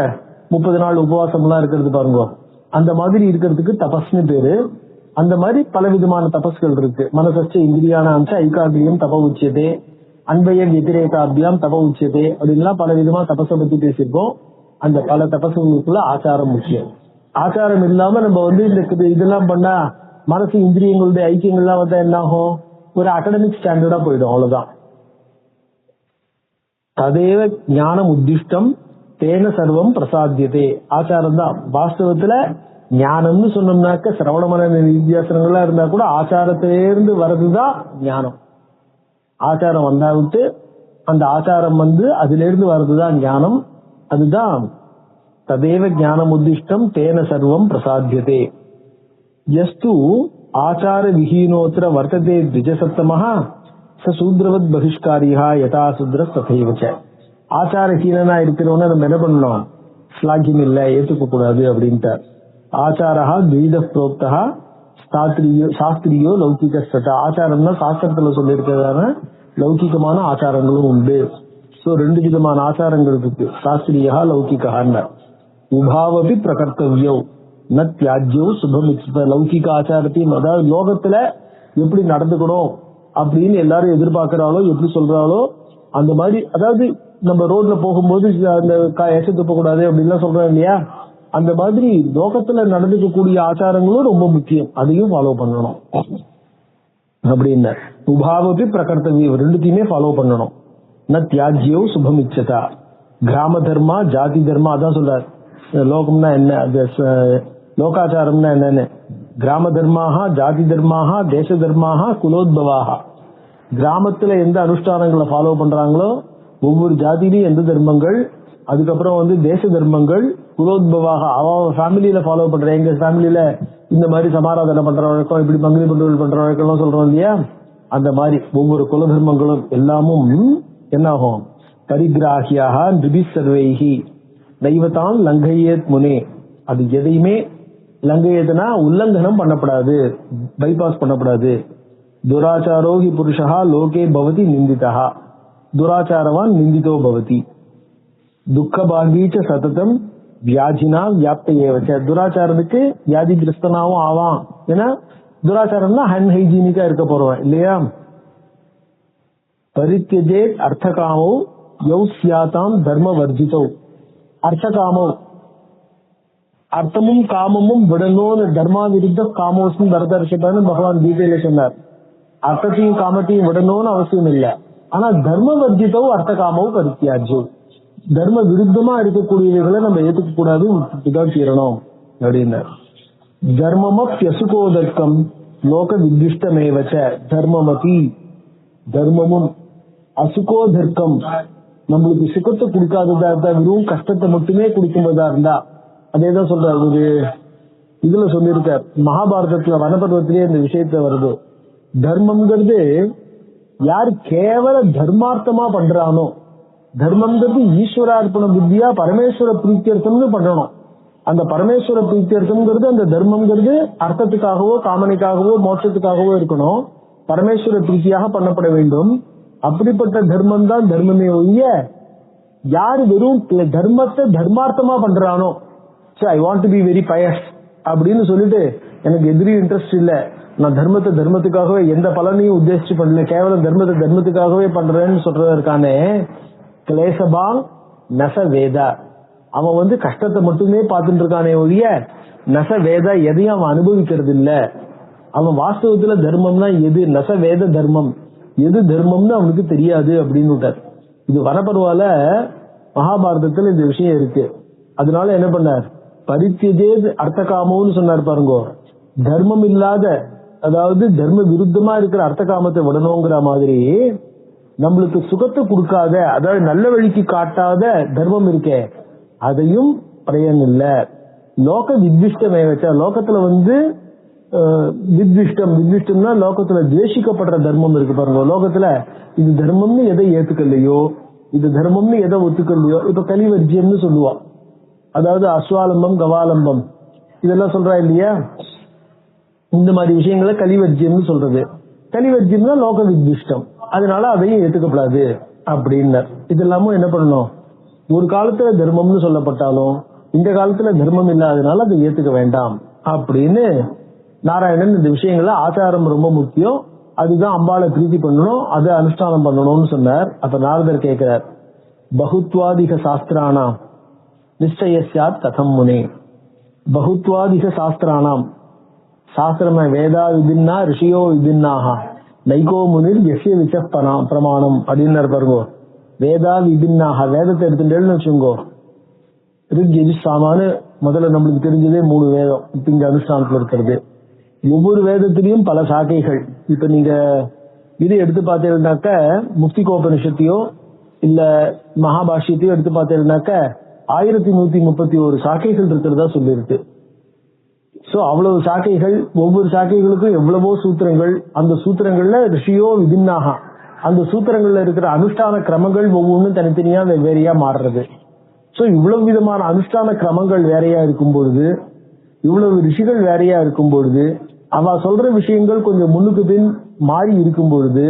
30 நாள் உபவாசம் எல்லாம் இருக்கிறது பாருங்க. அந்த மாதிரி இருக்கிறதுக்கு தபஸ்னு பேரு. அந்த மாதிரி பல விதமான தபஸ்கள் இருக்கு. மனசச்ச இந்திரியான அம்ச ஐகாகிரியம் தப உச்சியதே, அன்பய வெதிரேகாபியாம் தப உச்சியதே அப்படின்லாம் பல விதமா தபஸை பத்தி பேசியிருக்கோம். அந்த பல தபசுகளுக்குள்ள ஆச்சாரம் முக்கியம். ஆச்சாரம் இல்லாம நம்ம இந்த இதெல்லாம் பண்ணா மனசு இந்திரியங்களுடைய ஐக்கியங்கள்லாம் என்ன ஆகும், ஒரு அகடமிக் ஸ்டாண்டர்டா போயிடும், அவ்வளவுதான். ததேவ ஞானம் உத்திஷ்டம் தேன சர்வம் பிரசாத்தியதே. ஆச்சாரம் தான் வாஸ்தவத்துல ஞானம்னு சொன்னோம்னாக்க சிரவணமான வித்தியாசங்கள்லாம் இருந்தா கூட ஆச்சாரத்திலிருந்து வர்றதுதான் ஞானம். ஆச்சாரம் வந்தாவிட்டு அந்த ஆச்சாரம் அதுல இருந்து வர்றதுதான் ஞானம். அதுதான் ததேவ ஞானம் உத்திஷ்டம் தேன சர்வம் பிரசாத்தியதே. யஸ்து ஆச்சார விஹீனோத்திர வர்த்ததே த்விஜசத்தமஹ ச சூத்ரவத் பகிஷ்காரியா யதா சூத்ர ததைவச்ச. ஆச்சாரஹீனனா இருக்கிறவன நம்ம என்ன பண்ணணும்? ஸ்லாகியம் இல்லை, ஏற்றுக்க கூடாது அப்படின்ட்டு. ஆச்சாரா துவித புரோக்தா சாஸ்திரியோ லௌகிக சட்ட. ஆச்சாரம்னா சாஸ்திரத்துல சொல்லியிருக்கிறதான லௌகிகமான ஆச்சாரங்களும் உண்டு. சோ 2 விதமான ஆச்சாரங்கள் இருக்கு, சாஸ்திரியா லௌகிகான்னு. உபாவபி பிரகர்த்தவ்யோ ந தியாஜ்யோ சுபமிக்ஷித. லௌகிக ஆச்சாரத்தையும் அதாவது லோகத்துல எப்படி நடந்துக்கணும் அப்படின்னு எல்லாரும் எதிர்பார்க்கிறாளோ எப்படி சொல்றாளோ அந்த மாதிரி, அதாவது நம்ம ரோட்ல போகும்போது அந்த எச்ச துப்ப கூடாது அப்படின்லாம் சொல்றோம் இல்லையா, அந்த மாதிரி லோகத்துல நடந்துக்கக்கூடிய ஆச்சாரங்களும் ரொம்ப முக்கியம், அதையும் ஃபாலோ பண்ணணும் அப்படின்னு. உபாவபி பிரகர்த்தவியம், ரெண்டுத்தையுமே ஃபாலோ பண்ணணும். ந தியாஜ்யோ சுபமிச்சதா. கிராம தர்மா ஜாதி தர்மா, அதான் சொல்றாரு. லோகம்னா என்ன, லோகாச்சாரம்னா என்னன்னு. கிராம தர்மாக ஜாதி தர்மாக தேச தர்மாக குலோத்பவாக. கிராமத்துல எந்த அனுஷ்டானங்களை ஃபாலோ பண்றாங்களோ ஒவ்வொரு ஜாதியிலையும் எந்த தர்மங்கள், அதுக்கப்புறம் தேச தர்மங்கள், குலோத்பவாக அவன் ஃபேமிலியில ஃபாலோ பண்ற. எங்க ஃபேமிலியில இந்த மாதிரி சமாராதனை பண்ற வழக்கம், இப்படி பங்குனி பண்டுகள் பண்ற வழக்கம் சொல்றோம் இல்லையா, அந்த மாதிரி ஒவ்வொரு குல தர்மங்களும் எல்லாமும் என்ன ஆகும்? பரிகிராகியாக நிபி சர்வைகி தெய்வத்தான் லங்கையேத் முனே. அது எதையுமே லங்கையதுனா உல்லங்கனம் பண்ணப்படாது, பைபாஸ் பண்ணப்படாது. துராச்சாரோகி புருஷா லோகே பவதி நிந்திதா. துராச்சாரவான் நிந்திதோ பவதி. துக்க பாகீச்ச சததம் வியாஜினா வியாப்தையே வச்ச. துராச்சாரத்துக்கு வியாதி கிரஸ்தனாவும் ஆவான். ஏன்னா துராச்சாரம்னா அன்ஹைஜீனிக்கா இருக்க போறவன் இல்லையா. பரித்யஜேத் அர்த்தகாமோ யௌ ஸ்யாதாம் தர்ம வர்ஜிதோ. அர்த்தகாமோ, அர்த்தமும் காமமும் விடணும்னு தர்மா விருத்த காமோஸ்னு பரதர்ஷிப்பான்னு பகவான் கீதையில சொன்னார். அர்த்தத்தையும் காமத்தையும் விடணும்னு அவசியம் இல்லை, ஆனா தர்ம வர்ஜிதோ அர்த்த காமவும் பரித்தியாஜோ. தர்ம விருத்தமா இருக்கக்கூடியவைகளை நம்ம ஏத்துக்க கூடாது, விட்டுதான் தீரணும் அப்படின்னார். தர்மமப்யசுகோதர்க்கம் லோக விதிஷ்டமேவச்ச. தர்மமதி, தர்மமும் அசுகோதர்க்கம் நம்மளுக்கு சுகத்தை கொடுக்காததா இருந்தா, வெறும் கஷ்டத்தை மட்டுமே கொடுக்கும்போதா இருந்தா, அதேதான் சொல்றாரு. ஒரு இதுல சொல்லியிருக்கார், மகாபாரதத்துல வனபர்வத்திலே இந்த விஷயத்த வருது. தர்மம்ங்கிறது யார் கேவல தர்மார்த்தமா பண்றானோ, தர்மம்ங்கிறது ஈஸ்வரார்ப்பண புத்தியா பரமேஸ்வர பிரீத்தியர்த்தம்னு பண்ணணும். அந்த பரமேஸ்வர பிரீத்தியர்த்தம்ங்கிறது, அந்த தர்மம்ங்கிறது அர்த்தத்துக்காகவோ காமனைக்காகவோ மோட்சத்துக்காகவோ இருக்கணும், பரமேஸ்வர பிரீத்தியாக பண்ணப்பட வேண்டும். அப்படிப்பட்ட தர்மம் தான் தர்மமே ஒழிய, யாரு வெறும் தர்மத்தை தர்மார்த்தமா பண்றானோ, I want to be very pious அப்படின்னு சொல்லிட்டு எனக்கு எதிரி இன்ட்ரெஸ்ட் இல்ல, நான் தர்மத்தை தர்மத்துக்காகவே எந்த பலனையும் உத்தேசிச்சு பண்ணல, கேவலம் தர்மத்தை தர்மத்துக்காகவே பண்றேன்னு சொல்றதற்கானே கிளேசபாங் நச வேதா. அவன் கஷ்டத்தை மட்டுமே பார்த்துட்டு இருக்கானே ஒழிய நச வேதா எதையும் அவன் அனுபவிக்கிறது இல்ல. அவன் வாஸ்தவத்துல தர்மம்னா எது, நச வேத தர்மம் எது தர்மம்னு அவனுக்கு தெரியாது அப்படின்னு விட்டார். இது வனப்பருவால மகாபாரதத்துல இந்த விஷயம் இருக்கு. அதனால என்ன பண்ணார், பரித்தியஜே அர்த்தகாமோன்னு சொன்னார் பாருங்க. தர்மம் இல்லாத, அதாவது தர்ம விருத்தமா இருக்கிற அர்த்த காமத்தை விடணுங்கிற மாதிரி, நம்மளுக்கு சுகத்தை கொடுக்காத, அதாவது நல்ல வழிக்கு காட்டாத தர்மம் இருக்கே, அதையும் பிரயன் இல்ல. லோக வித்விஷ்டமே வச்சா, லோகத்துல வித்விஷ்டம்னா லோகத்துல துவேஷிக்கப்படுற தர்மம் இருக்கு பாருங்க. லோகத்துல இது தர்மம்னு எதை ஏத்துக்கலையோ, இது தர்மம்னு எதை ஒத்துக்கலையோ, இப்ப கலிவர்ஜியம்னு சொல்லுவான். அதாவது அஸ்வாலம்பம் கவாலம்பம் இதெல்லாம் சொல்றா இல்லையா, இந்த மாதிரி விஷயங்களை கலிவர்ஜியம்னு சொல்றது. கலிவர்ஜியம்னா லோக வித்விஷ்டம், அதனால அதையும் ஏத்துக்கப்படாது அப்படின்னு. இதெல்லாமும் என்ன பண்ணணும், ஒரு காலத்துல தர்மம்னு சொல்லப்பட்டாலும் இந்த காலத்துல தர்மம் இல்லாதனால அதை ஏத்துக்க வேண்டாம் அப்படின்னு நாராயணன் இந்த விஷயங்கள ஆச்சாரம் ரொம்ப முக்கியம், அதுதான் அம்பாளை பிரீத்தி பண்ணணும், அதை அனுஷ்டானம் பண்ணணும்னு சொன்னார். அப்ப நாரதர் கேட்கிறார், பகுத்வாதிக சாஸ்திரானாம் நிச்சயஸ்யாத் கதம் முனே. பகுத்வாதிக சாஸ்திரானாம், சாஸ்திரம வேதா விபின்னா ரிஷியோ விபின்னாக நைகோ முனிர் எஸ்ய விச பிரமாணம் அப்படின்னு பாருங்க. வேதா விபின்னாக, வேதத்தை எடுத்துட்டேன்னு வச்சுங்கோ, ரிக் யஜுர் சாமான்னு முதல்ல நம்மளுக்கு தெரிஞ்சதே 3 வேதம் இப்ப இங்க அனுஷ்டானத்துல இருக்கிறது. ஒவ்வொரு வேதத்திலையும் பல சாக்கைகள். இப்ப நீங்க இது எடுத்து பார்த்தீங்கன்னாக்க முக்திகோபனிஷத்தையோ இல்ல மகாபாஷ்யத்தையோ எடுத்து பார்த்தீங்கன்னாக்க 1131 சாக்கைகள் இருக்கிறதா சொல்லியிருக்கு. சோ அவ்வளவு சாக்கைகள், ஒவ்வொரு சாக்கைகளுக்கும் எவ்வளவோ சூத்திரங்கள், அந்த சூத்திரங்கள்ல ரிஷியோ விபின்னாக, அந்த சூத்திரங்கள்ல இருக்கிற அனுஷ்டான கிரமங்கள் ஒவ்வொன்றும் தனித்தனியா வேறையா மாறுறது. சோ இவ்வளவு விதமான அனுஷ்டான கிரமங்கள் வேறையா இருக்கும் பொழுது, இவ்வளவு ரிஷிகள் வேறையா இருக்கும் பொழுது, அவ சொல்ற விஷயங்கள் கொஞ்சம் முன்னுக்கு பின் மாறி இருக்கும் பொழுது,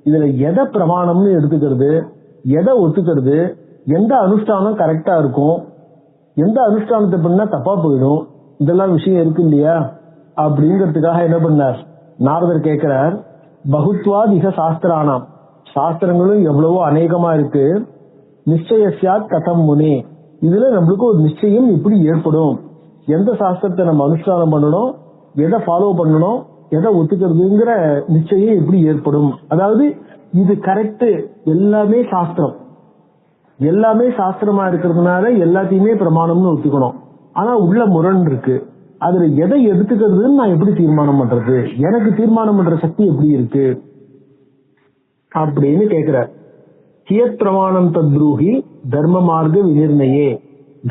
இதுல எதை பிரமாணம்னு எடுத்துக்கிறது, எதை ஒத்துக்கிறது, எந்த அனுஷ்டானம் கரெக்டா இருக்கும், எந்த அனுஷ்டானத்தை பண்ணா தப்பா போயிடும், இதெல்லாம் விஷயம் இருக்கு இல்லையா அப்படிங்கிறதுக்காக என்ன பண்ணார் நாரதர் கேட்கிறார். பகுத்வாதிக சாஸ்திரானாம், சாஸ்திரங்களும் எவ்வளவோ அநேகமா இருக்கு. நிச்சயஸ்யாத் கதம் முனே, இதுல நம்மளுக்கு ஒரு நிச்சயம் எப்படி ஏற்படும், எந்த சாஸ்திரத்தை நம்ம அனுஷ்டானம் பண்ணணும், எதை ஃபாலோ பண்ணணும், எதை ஒத்துக்கிறதுங்கிற நிச்சயம் எப்படி ஏற்படும். அதாவது இது கரெக்ட், எல்லாமே சாஸ்திரம், எல்லாமே சாஸ்திரமா இருக்கிறதுனால எல்லாத்தையுமே பிரமாணம்னு ஒத்துக்கணும். ஆனா உள்ள முரண் இருக்கு, அதுல எதை எடுத்துக்கிறதுன்னு நான் எப்படி தீர்மானம் பண்றது, எனக்கு தீர்மானம் பண்ற சக்தி எப்படி இருக்கு அப்படின்னு கேட்கிறார். கியத் பிரமாணம் தத்ரூஹி தர்ம மார்க்க விநிர்ணயே,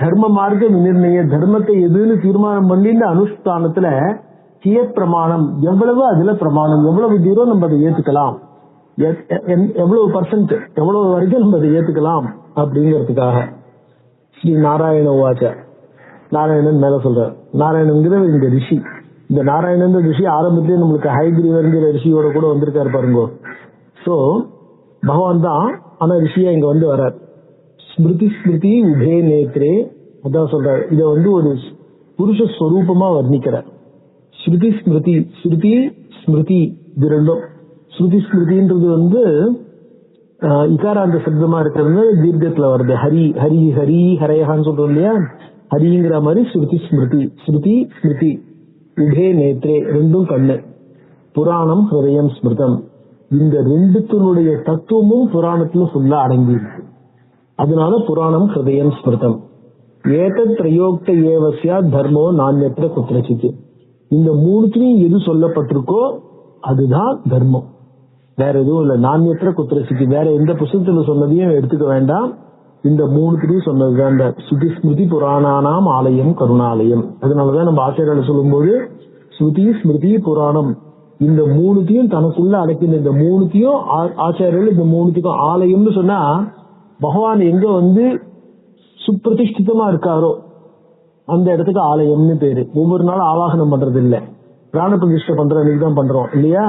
தர்ம மார்க்க விநிர்ணய, தர்மத்தை எதுன்னு தீர்மானம் பண்ணி இந்த அனுஷ்டானத்துல கியத் பிரமாணம், எவ்வளவு அதுல பிரமாணம், எவ்வளவு தூரம் நம்ம அதை ஏத்துக்கலாம், எவ்வளவு பர்சன்ட், எவ்வளவு வரைக்கும் நம்ம அதை ஏத்துக்கலாம் அப்படிங்கிறதுக்காக. ஸ்ரீ நாராயண உவாச்ச, நாராயணன் மேல சொல்ற, நாராயணங்கிற இந்த ரிஷி, இந்த நாராயணன் ரிஷி ஆரம்பத்திலே நம்மளுக்கு ஹைகிரீவர்ங்கிற ரிஷியோட கூட வந்திருக்காரு பாருங்க. சோ பகவான் தான், ஆனா ரிஷியா இங்க வந்து வர்றார். ஸ்மிருதி ஸ்மிருதி உபே நேத்ரே, அதான் சொல்றாரு. இத ஒரு புருஷ ஸ்வரூபமா வர்ணிக்கிறார். ஸ்ருதி ஸ்மிருதி, ஸ்ருதி ஸ்மிருதி இது ரெண்டும். ஸ்ருதி ஸ்மிருதின்றது இகாராந்த சப்தமா இருக்கிறது தீர்க்கத்துல வருது. ஹரி ஹரி ஹரி ஹரயஹான்னு சொல்றோம் இல்லையா, ஹரிங்கிற மாதிரி ஸ்ருதி ஸ்மிருதி. ஸ்ருதி ஸ்மிருதி உபே நேத்ரே, ரெண்டும் கண்ணு. புராணம் ஹிருதயம் ஸ்மிருதம், இந்த ரெண்டுத்தினுடைய தத்துவமும் புராணத்துல ஃபுல்லா அடங்கி இருக்கு. அதனால புராணம் ஹிருதயம் ஸ்மிருதம். ஏதத் திரையோக்த ஏவஸ்யா தர்மோ நான்யத்திர குத்ரசித், இந்த மூணுத்திலையும் எது சொல்லப்பட்டிருக்கோ அதுதான் தர்மம், வேற எதுவும் இல்ல. நான்யத்திர குத்ரசித், வேற எந்த புத்தகத்துல சொன்னதையும் எடுத்துக்க வேண்டாம், இந்த மூணுத்திலையும் சொன்னதுதான். இந்த ஸ்ருதி ஸ்மிருதி புராணானாம் ஆலயம் கருணாலயம். அதனாலதான் நம்ம ஆசிரியர்கள் சொல்லும்போது ஸ்ருதி ஸ்மிருதி புராணம் இந்த மூணுத்தையும் தனக்குள்ள அடக்கின, இந்த மூணுத்தையும் ஆச்சாரியர்கள் இந்த மூணுத்துக்கும் ஆலயம்னு சொன்னா, பகவான் எங்க சுப்பிரதிஷ்டிதமா இருக்காரோ அந்த இடத்துக்கு ஆலயம்னு பேரு. ஒவ்வொரு நாளும் ஆவாகனம் பண்றது இல்ல, பிராண பிரதிஷ்டை பண்ற அன்னைக்கு தான் பண்றோம் இல்லையா.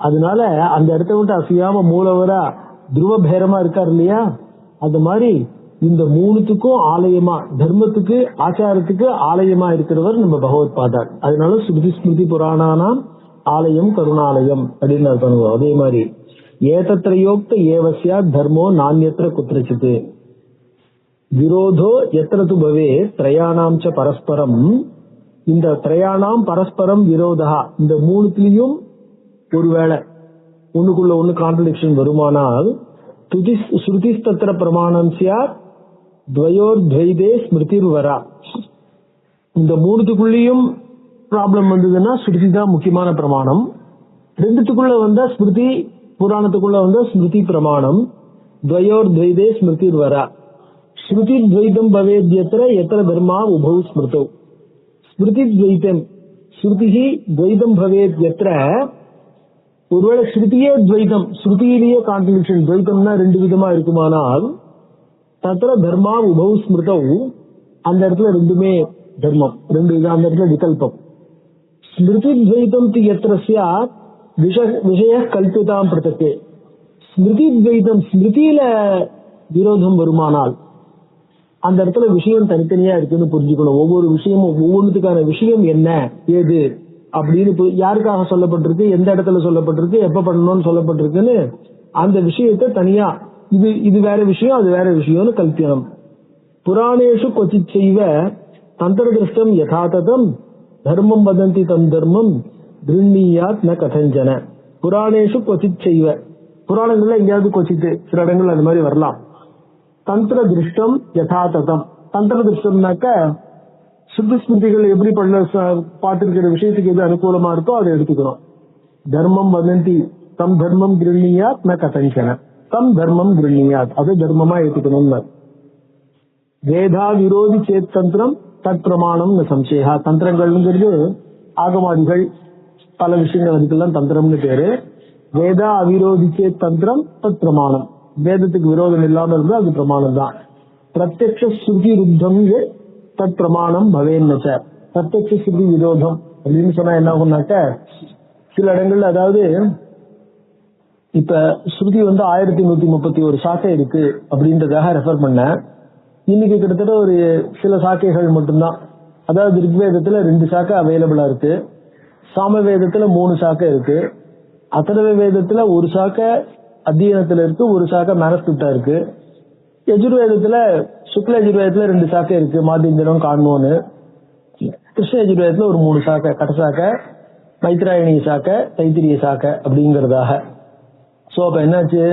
அதனால அந்த இடத்த விட்டு அசையாம மூலவரா துருவ பேரமா இருக்காரு இல்லையா, அந்த மாதிரி இந்த மூணுத்துக்கும் ஆலயமா, தர்மத்துக்கு ஆச்சாரத்துக்கு ஆலயமா இருக்கிறவர் நம்ம பகவத் பாதார். அதனால ஸ்ருதி ஸ்மிருதி புராணானாம் ஆலயம் கருணாலயம் அப்படின்னு பண்ணுவோம். அதே மாதிரி ஏதத்ரயோக்த ஏவஸ்யா தர்மோ நான்யத்திர குத்ரசித் விரோதோ எத்திரது பவே திரயாணாம் ச பரஸ்பரம், இந்த திரயாணாம் பரஸ்பரம் விரோதா, இந்த மூணுத்திலையும் ஒருவேளை ஒண்ணுக்குள்ள ஒண்ணு கான்ட்ரடிக்ஷன் வருமானால், ஸ்ருதி தத்திர பிரமாணம் சியாத் துவயோர் துவைதே ஸ்மிருதிர் வரா, இந்த மூணுத்துக்குள்ளேயும் ப்ராப்ளம் வந்ததுன்னா ஸ்ருதி தான் முக்கியமான பிரமாணம். ரெண்டுத்துக்குள்ள வந்தா ஸ்மிருதி, புராணத்துக்குள்ள வந்தா ஸ்மிருதி பிரமாணம். துவயோர் துவைதே ஸ்மிருதிர் வரா, ஸ்மிருதி துவைதம் பவேத்யத்ர எத்திர தர்மா உபௌ ஸ்மிருதௌ. ஸ்மிருதி துவைதம், ஸ்ருதி துவைதம் பவேத்யத்ர, ஒருவேளை ஸ்ருதியே துவைதம், ஸ்ருதியிலேயே கான்ட்ரடிக்ஷன், துவைதம்னா ரெண்டு விதமா இருக்குமானால், தத்திர தர்மா உபௌ ஸ்மிருதௌ, அந்த இடத்துல ரெண்டுமே தர்மம், ரெண்டு இது அந்த இடத்துல விகல்பம். ஸ்மிருதி துவைதம் எத்திர ஸ்யாத் விஷய கல்பிதாம் பிரதக்கே, ஸ்மிருதி துவைதம் ஸ்மிருதியில விரோதம் வருமானால் அந்த இடத்துல விஷயம் தனித்தனியா இருக்குன்னு புரிஞ்சுக்கணும். ஒவ்வொரு விஷயமும் ஒவ்வொன்றுக்கான விஷயம் என்ன ஏது அப்படின்னு யாருக்காக சொல்லப்பட்டிருக்கு, எந்த இடத்துல சொல்லப்பட்டிருக்கு, எப்ப பண்ணணும்னு சொல்லப்பட்டிருக்குன்னு அந்த விஷயத்த தனியா இது வேற விஷயம் அது வேற விஷயம்னு கல்பியணும். புராணேஷு கொச்சித் செய்வ தந்திரதிருஷ்டம் யதாததம் தர்மம் வதந்தி தம் தர்மம் திருண்ணியாத் ந கதஞ்சன. புராணேஷு கொச்சித் செய்வ, புராணங்கள்ல எங்கேயாவது கொச்சித்து சில இடங்கள் அந்த மாதிரி வரலாம். தந்திர திருஷ்டம் யதாததம், தந்திரத்துக்கு சொன்னாக்க சுத்தி ஸ்மிருதிகள் எப்படி பார்த்திருக்கிற விஷயத்துக்கு எது அனுகூலமா இருக்கோ அதை எடுத்துக்கணும். தர்மம் வதந்தி தம் தர்மம் கிருண்ணியாத் ந கதஞ்சன தம் தர்மம் கிருண்ணியாத், அது தர்மமா ஏத்துக்கணும். வேதா விரோதி சேத் தந்திரம் தத் பிரமாணம் சம்சேகா. தந்திரங்கள்ங்கிறது ஆகமாதிகள் பல விஷயங்கள், அதுக்கெல்லாம் தந்திரம்னு பேரு. வேதா அவிரோதி சேத் தந்திரம் தத் பிரமாணம், வேதத்துக்கு விரோதம் இல்லாம இருந்தா அது பிரமாணம் தான். பிரத்யக்ஷ ஸ்ருதி ருத்தம் தத் பிரமாணம் பவேன்னச்ச. பிரத்யக்ஷ ஸ்ருதி விரோதம் அப்படின்னு சொன்னா என்ன ஆகும்னாக்க, சில இடங்கள்ல அதாவது இப்ப ஸ்ருதி 1131 சாக்கை இருக்கு அப்படின்றதாக ரெஃபர் பண்ண. இன்னைக்கு கிட்டத்தட்ட ஒரு சில சாக்கைகள் மட்டும்தான், அதாவது ரிக்வேதத்துல 2 சாக்கை அவைலபிளா இருக்கு, சாமவேதத்துல 3 சாக்கை இருக்கு, அதர்வ வேதத்துல 1 சாக்கை அத்தியனத்துல இருக்கு, 1 சாக்கை மேனஸ்கிரிப்டா இருக்கு. யஜுர்வேதத்துல சுக்ல யஜுர்வேதத்துல 2 சாக்கை இருக்கு, மாத்தியஞ்சனம் காண்மோன்னு. கிருஷ்ண யஜுர்வேதத்துல ஒரு 3 சாக்கை, கட்ட சாக்கை, மைத்ராயணி சாக்கை, தைத்திரிய சாக்கை அப்படிங்கறதாக. சோ அப்ப என்னாச்சு,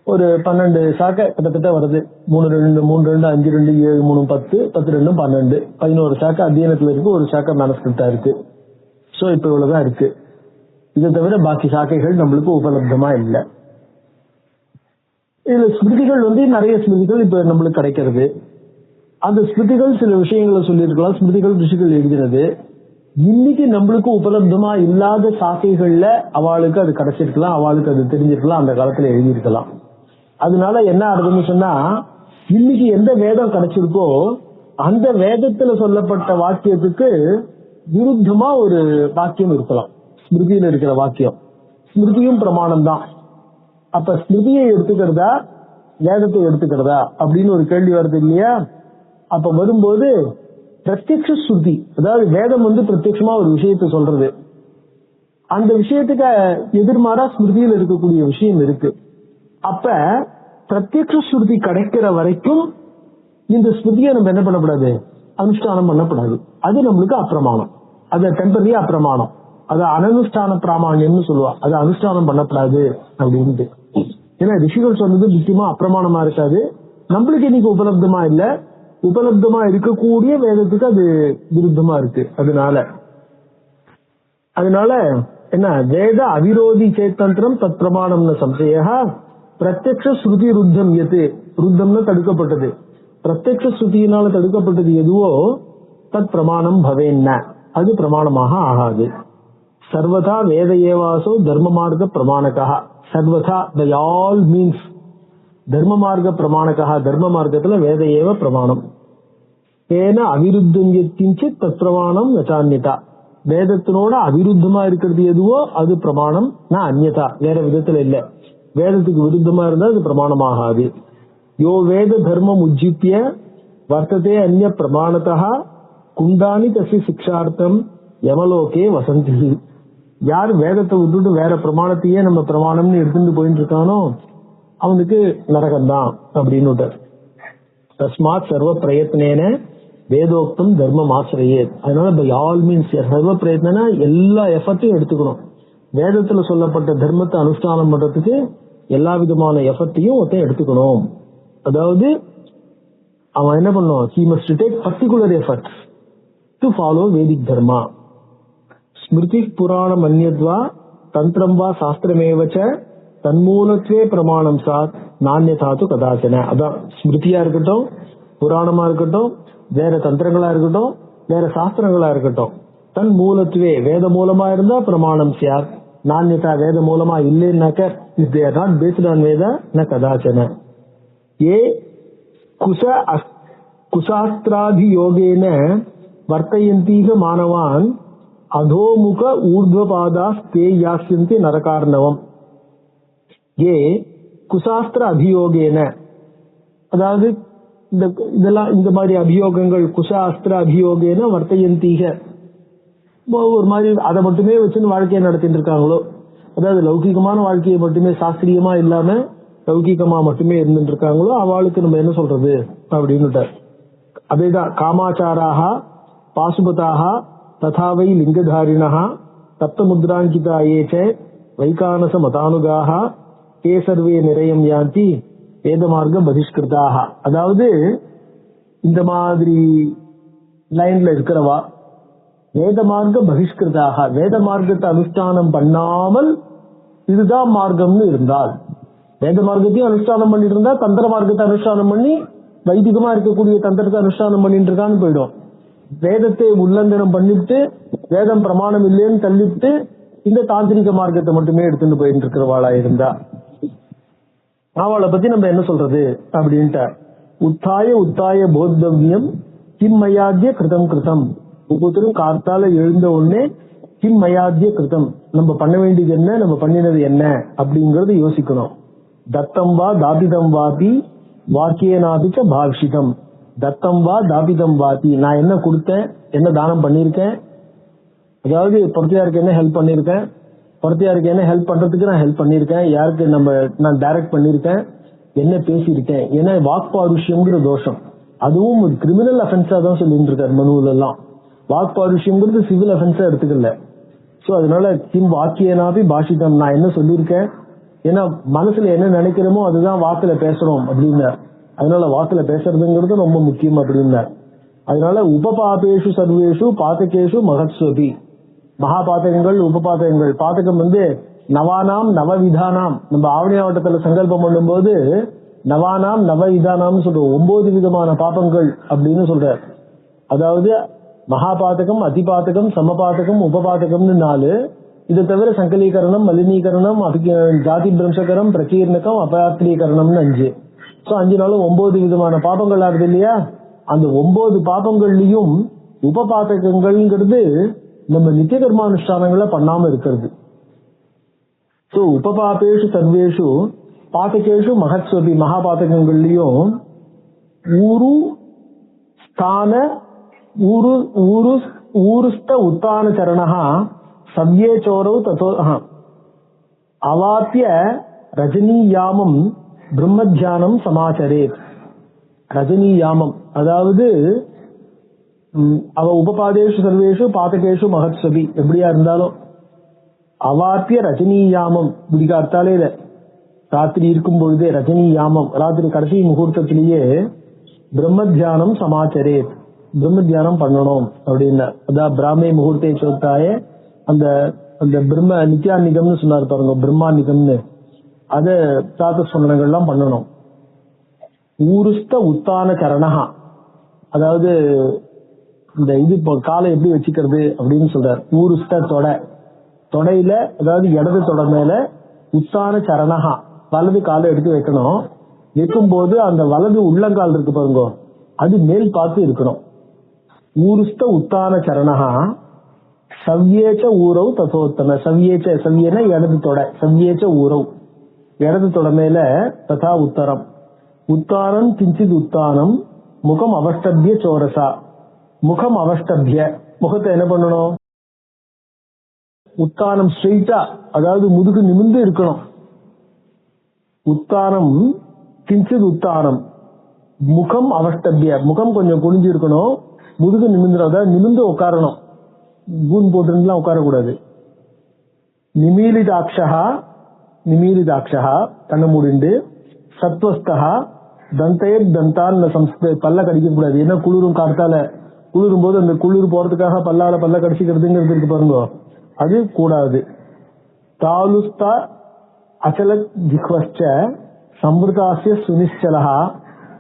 ஒரு 12 சாக்கை கிட்டத்தட்ட வருது. 3 2 3 2 5 2 7 3 10 10 2 12 11 சாக்கை அத்தியனத்துல இருக்கு, 1 சாக்கை மேனஸ்கிரிப்டா இருக்கு. சோ இப்ப இவ்வளவுதான் இருக்கு. இதை தவிர பாக்கி சாக்கைகள் நம்மளுக்கு உபலப்தமா இல்லை. இதுல ஸ்மிருதிகள் நிறைய ஸ்மிருதிகள் இப்ப நம்மளுக்கு கிடைக்கிறது. அந்த ஸ்மிருதிகள் சில விஷயங்களை சொல்லியிருக்கலாம், ஸ்மிருதிகள் ரிஷிகள் எழுதினது. இன்னைக்கு நம்மளுக்கு உபலப்தமா இல்லாத சாக்கைகள்ல அவளுக்கு அது கிடைச்சிருக்கலாம், அவளுக்கு அது தெரிஞ்சிருக்கலாம், அந்த காலத்துல எழுதியிருக்கலாம். அதனால என்ன ஆகுதுன்னு சொன்னா, இன்னைக்கு எந்த வேதம் கிடைச்சிருக்கோ அந்த வேதத்துல சொல்லப்பட்ட வாக்கியத்துக்கு விருத்தமா ஒரு வாக்கியம் இருக்கலாம். ஸ்மிருதியில இருக்கிற வாக்கியம், ஸ்மிருதியும் பிரமாணம் தான். அப்ப ஸ்மிருதியை எடுத்துக்கிறதா வேதத்தை எடுத்துக்கிறதா அப்படின்னு ஒரு கேள்வி வருது இல்லையா? அப்ப வரும்போது பிரத்யக்ஷ ஸ்ருதி, அதாவது வேதம் பிரத்யட்சமா ஒரு விஷயத்தை சொல்றது, அந்த விஷயத்துக்கு எதிர்மாறா ஸ்மிருதியில் இருக்கக்கூடிய விஷயம் இருக்கு. அப்ப பிரத்யக்ஷ ஸ்ருதி கிடைக்கிற வரைக்கும் இந்த ஸ்மிருதியை நம்ம என்ன பண்ணக்கூடாது, அனுஷ்டானம் பண்ணக்கூடாது. அது நம்மளுக்கு அப்பிரமாணம், அது டெம்பரரி அப்பிரமாணம், அது அனனுஷ்டான பிராமாண்யம்னு சொல்லுவா. அது அனுஷ்டானம் பண்ணக்கூடாது அப்படின்ட்டு. ஏன்னா ரிஷிகள் சொன்னது முக்கியமா அப்பிரமாணமா இருக்காது, நம்மளுக்கு இன்னைக்கு உபலப்தமா இல்ல, உபலப்தமா இருக்கக்கூடிய வேதத்துக்கு அது விருத்தமா இருக்கு. அதனால என்ன, வேத அவிரோதி சேத்தந்திரம் தத் பிரமாணம்னு சம்சயா பிரத்யக்ஷ ஸ்ருதி ருத்தம் எது, ருத்தம்னு தடுக்கப்பட்டது, பிரத்யக்ஷ ஸ்ருதியினால தடுக்கப்பட்டது எதுவோ தத் பிரமாணம் பவேன்ன, அது பிரமாணமாக ஆகாது. சர்வதா வேத ஏவாசோ தர்ம மார்க்க பிரமாணகா. சர்வதா பை ஆல் மீன்ஸ் தர்ம மார்க்க பிரமாணகா, தர்ம மார்க்கத்துல வேத ஏவ பிரமாணம். ஏன அவிருத்தம் எத்தின்சித் தத் பிரமாணம் நச்சான்யதா. வேதத்தினோட அவிருத்தமா இருக்கிறது எதுவோ அது பிரமாணம், நான் அந்யதா வேற விதத்துல இல்ல. வேதத்துக்கு விருத்தமா இருந்தா அது பிரமாணமாகாது. யோ வேத தர்மம் உஜ்ஜித்ய வர்த்ததே அந்நிய பிரமாணத்தா குண்டானி தசி சிக்ஷார்த்தம் யமலோகே வசந்தி. யார் வேதத்தை விட்டுட்டு வேற பிரமாணத்தையே நம்ம பிரமாணம்னு எடுத்துட்டு போயிட்டு இருக்கானோ அவனுக்கு நரகம்தான் அப்படின்னு. தஸ்மாத் சர்வ பிரயத்னேன வேதோக்தம் தர்மம் ஆசிரியே. அதனால பை ஆல் மீன்ஸ் சர்வ பிரயத்னா எல்லா எஃபர்ட்டையும் எடுத்துக்கணும். வேதத்துல சொல்லப்பட்ட தர்மத்தை அனுஷ்டானம் பண்றதுக்கு எல்லா விதமான எஃபர்ட்டையும் ஒருத்தன் எடுத்துக்கணும். அதாவது அவன் என்ன பண்ணும், he must take particular efforts to follow Vedic dharma. Smriti புராணம் அந்யத்வா தந்திரம் வா சாஸ்திரமேவச்ச தன்மூலத்வே பிரமாணம் சாத் நான்யதாத்து கதாச்சன. அதான் ஸ்மிருதியா இருக்கட்டும், புராணமா இருக்கட்டும், வேற தந்திரங்களா இருக்கட்டும், வேற சாஸ்திரங்களா இருக்கட்டும், தன் மூலத்துவே வேத மூலமா இருந்தா பிரமாணம் சாத், நான்யதா வேத மூலமா இல்லைன்னாக்க if they are not based on Veda ந கதாச்சன. ஏ குசாஸ்திராதி யோகேன வர்த்தயந்தீக மானவான் அதோமுக ஊர்த்வபாதாஸ் தே யாஸ்யந்தி நரகார்ணவம். ஏ குசாஸ்திர அபியோகேன, அதாவது இதெல்லாம் இந்த மாதிரி அபியோகங்கள் குசாஸ்திர அபியோகேன வர்த்தயந்தீக, ஒரு மாதிரி அதை மட்டுமே வச்சுன்னு வாழ்க்கையை நடத்திட்டு இருக்காங்களோ, அதாவது லௌகிகமான வாழ்க்கையை மட்டுமே சாஸ்திரியமா இல்லாம லௌகிகமா மட்டுமே இருந்துட்டு இருக்காங்களோ அவளுக்கு நம்ம என்ன சொல்றது அப்படின்னு. அதேதான் காமாச்சாராக பாசுபதாக ததாவை லிங்கதாரிணா தப்த முத்ராங்கிதா ஏச்ச வைகானச மதானுகாக ஏ சர்வே நிறையம் யாந்தி வேத மார்க்க பகிஷ்கிருதாக. அதாவது இந்த மாதிரி லைன்ல இருக்கிறவா வேத மார்க்க பகிஷ்கிருதாக, வேத மார்க்கத்தை அனுஷ்டானம் பண்ணாமல் இதுதான் மார்க்கம்னு இருந்தால், வேத மார்க்கத்தையும் அனுஷ்டானம் பண்ணிட்டு இருந்தா தந்திர மார்க்கத்தை அனுஷ்டானம் பண்ணி வைதிகமா இருக்கக்கூடிய தந்திரத்தை அனுஷ்டானம் பண்ணிட்டு இருக்கான்னு போயிடும். வேதத்தை உல்லங்கனம் பண்ணிட்டு வேதம் பிரமாணம் இல்லைன்னு தள்ளிட்டு இந்த தாந்திரிக மார்க்கத்தை மட்டுமே எடுத்துட்டு போயிட்டு இருக்கிறவாளா இருந்தா அவளை பத்தி நம்ம என்ன சொல்றது அப்படின்ட்டு, உத்தாய உத்தாய போத்தவ்யம் கிம் மயாத்திய கிருதம் கிருதம். ஒவ்வொருத்தரும் கார்த்தால எழுந்த உடனே கிம் மயாத்திய கிருதம், நம்ம பண்ண வேண்டியது என்ன, நம்ம பண்ணினது என்ன அப்படிங்கறது யோசிக்கணும். தத்தம் வா தாபிதம் வாதி வாக்கியனாபிச்ச பாஷிதம். தத்தம் வா தாபிதம் வாதி, நான் என்ன கொடுத்தேன், என்ன தானம் பண்ணியிருக்கேன், அதாவது பொறுத்தையாருக்கு என்ன ஹெல்ப் பண்ணியிருக்கேன், பொறுத்தையாருக்கு என்ன ஹெல்ப் பண்றதுக்கு நான் ஹெல்ப் பண்ணியிருக்கேன், யாருக்கு நான் டைரக்ட் பண்ணியிருக்கேன், என்ன பேசியிருக்கேன். ஏன்னா வாக்பாருஷ்யம்ங்கிற தோஷம் அதுவும் ஒரு கிரிமினல் அஃபென்ஸா தான் சொல்லிட்டு இருக்காரு மனுவில் எல்லாம். வாக்பாருஷ்யம்ங்கிறது சிவில் அஃபென்ஸா எடுத்துக்கல. சோ அதனால கிம் வாக்கியனாபி பாஷிதம், நான் என்ன சொல்லியிருக்கேன், ஏன்னா மனசுல என்ன நினைக்கிறோமோ அதுதான் வாக்குல பேசுறோம் அப்படின்னார். அதனால வாக்குல பேசுறதுங்கிறது ரொம்ப முக்கியம் அப்படின்னார். அதனால உபபாதேஷு சர்வேஷு பாதகேஷு மகத்ஸ்வபி. மகாபாதகங்கள் உபபாதகங்கள், பாதகம் நவானாம் நவவிதானாம். நம்ம ஆவணியாவட்டத்துல சங்கல்பம் பண்ணும் போது நவானாம் நவவிதானாம் சொல்றோம், 9 விதமான பாபங்கள் அப்படின்னு சொல்றார். அதாவது மகாபாதகம், அதிபாதகம், சமபாதகம், உபபாதகம்னு 4. இதை தவிர சங்கலீகரணம், மலினீகரணம், ஜாதி பிரம்சகரம், பிரகீர்ணகம், அபயாத்திரீகரணம்னு 5. சோ 5 நாளும் 9 விதமான பாபங்கள் ஆகுது இல்லையா. அந்த 9 பாபங்கள்லயும் உபபாதகங்கள்ங்கிறது நம்ம நித்திய கர்மானுஷ்டானங்களை பண்ணாம இருக்கிறது. சோ உபபாபேஷு சர்வேஷு பாதகேஷு மகத்ஸ்வபி, மகாபாதகங்கள்லயும் ஊரு ஸ்தான ஊருஸ்த உத்தான சரணஹா சவ்யே சோரௌ ததோ அவாத்திய ரஜினியாமம் பிரம்மத்யானம் சமாச்சரேத். ரஜினியாமம் அதாவது அவ உபபாதேஷு சர்வேஷு பாதகேஷு மகத்ஸ்வபி எப்படியா இருந்தாலும் அவாத்திய ரஜினியாமம் விடிகார்த்தாலே ராத்திரி இருக்கும் பொழுதே ரஜினியாமம், ராத்திரி கடைசி முகூர்த்தத்திலேயே பிரம்ம தியானம் சமாச்சரேத், பிரம்ம தியானம் பண்ணணும் அப்படின்னா. அதான் பிராமே முகூர்த்தே சோத்தாயே, அந்த அந்த பிரம்ம நித்யாநிகம்னு சொன்னார் பாருங்க, பிரம்மாநிகம்னு, அத பிராத்தஸ்மரணங்கள்லாம் பண்ணணும். ஊருஸ்த உத்தான சரணஹா, அதாவது இந்த இது காலை எப்படி வச்சுக்கிறது அப்படின்னு சொல்றார். ஊருஸ்த தொடையில, அதாவது இடது தொடை மேல, உத்தான சரணஹா வலது காலை எடுத்து வைக்கணும். வைக்கும் போது அந்த வலது உள்ளங்கால் இருக்கு பாருங்க, அது மேல் பார்த்து இருக்கணும். ஊருஸ்த உத்தான சரணஹா சவ்யேச்ச ஊரவ் ததோத்தம. சவ்யேச்ச, சவ்யன இடது தொடை, சவ்யேச்ச ஊரவ் இடது தொடை மேல, ததா உத்தரம். உத்தானம் கிஞ்சித் உத்தானம் முகம் அவஷ்டபிய சோரசா. முகம் அவஷ்டபிய, முகத்தை என்ன பண்ணணும், உத்தானம் ஸ்ட்ரெயிட்டா, அதாவது முதுகு நிமிர்ந்து இருக்கணும். உத்தானம் கிஞ்சித் உத்தானம் முகம் அவஷ்டபிய, முகம் கொஞ்சம் குனிஞ்சு இருக்கணும், முதுகு நிமிர்ந்து, அதாவது நிமிர்ந்து உட்காரணும், கூன் போட்டு உட்காரக்கூடாது. நிமீலிதாட்சா, நிமீலிதாட்சா கண்ண மூடிண்டு, சத்வஸ்தா தந்தேர் தந்தான் சம்ஸ்கிருத, பல்ல கடிக்க கூடாது. ஏன்னா குளிரும், கார்த்தால குளிரும் போது அந்த குளிர் போறதுக்காக பல்ல கடிச்சுக்கிறதுங்கிறது இருக்கு பாருங்க, அது கூடாது. தாலுஸ்தா அச்சல ஜிக்வச்ச சம்பிரதாசிய சுனிச்சலஹா,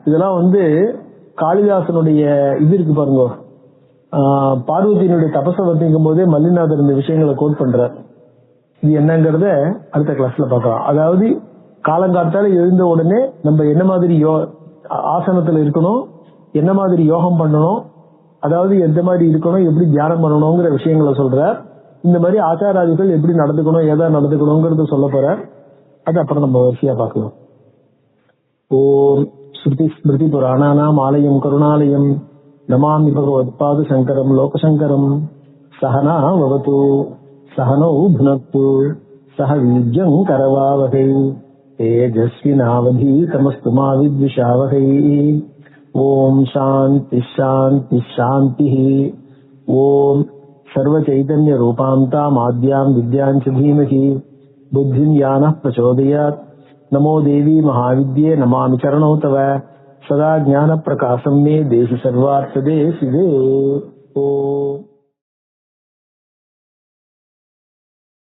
இதெல்லாம் காளிதாசனுடைய இது இருக்கு பாருங்க, பார்வதியினுடைய தபச வர்ணிக்கும் போதே மல்லிநாதர் இந்த விஷயங்களை கோட் பண்றார். இது என்னங்கறத அடுத்த கிளாஸ்ல பார்க்கலாம். அதாவது காலங்காத்தால எழுந்த உடனே நம்ம என்ன மாதிரி ஆசனத்துல இருக்கணும், என்ன மாதிரி யோகம் பண்ணணும், அதாவது எந்த மாதிரி இருக்கணும், எப்படி தியானம் பண்ணணுங்கிற விஷயங்களை சொல்றார். இந்த மாதிரி ஆச்சாராதிகள் எப்படி நடந்துக்கணும், ஏதா நடந்துக்கணுங்கிறது சொல்ல போற. அது அப்புறம் நம்ம வரிசையா பார்க்கலாம். ஓம் ஸ்ருதி ஸ்மிருதி புராணானாம் ஆலயம் கருணாலயம் நமாமி பகவத்பாத சங்கரம் லோகசங்கரம். சஹனா பவது சஹனௌ புனக்து சஹ வீர்யம் கரவாவஹை தேஜஸ்வினாவதீதமஸ்து மா வித்விஷாவஹை. ஓம் சாந்தி சாந்தி சாந்தி. ஓம் सर्वचैतन्य रूपां तामाद्यां विद्यां च धीमहि बुद्धिं यानः प्रचोदयात्. नमो देवी महाविद्ये नमामि चरणौ तव. சதா ஞான பிரகாசம் மே தேசி சர்வார்த்ததே சிவே. ஓம்.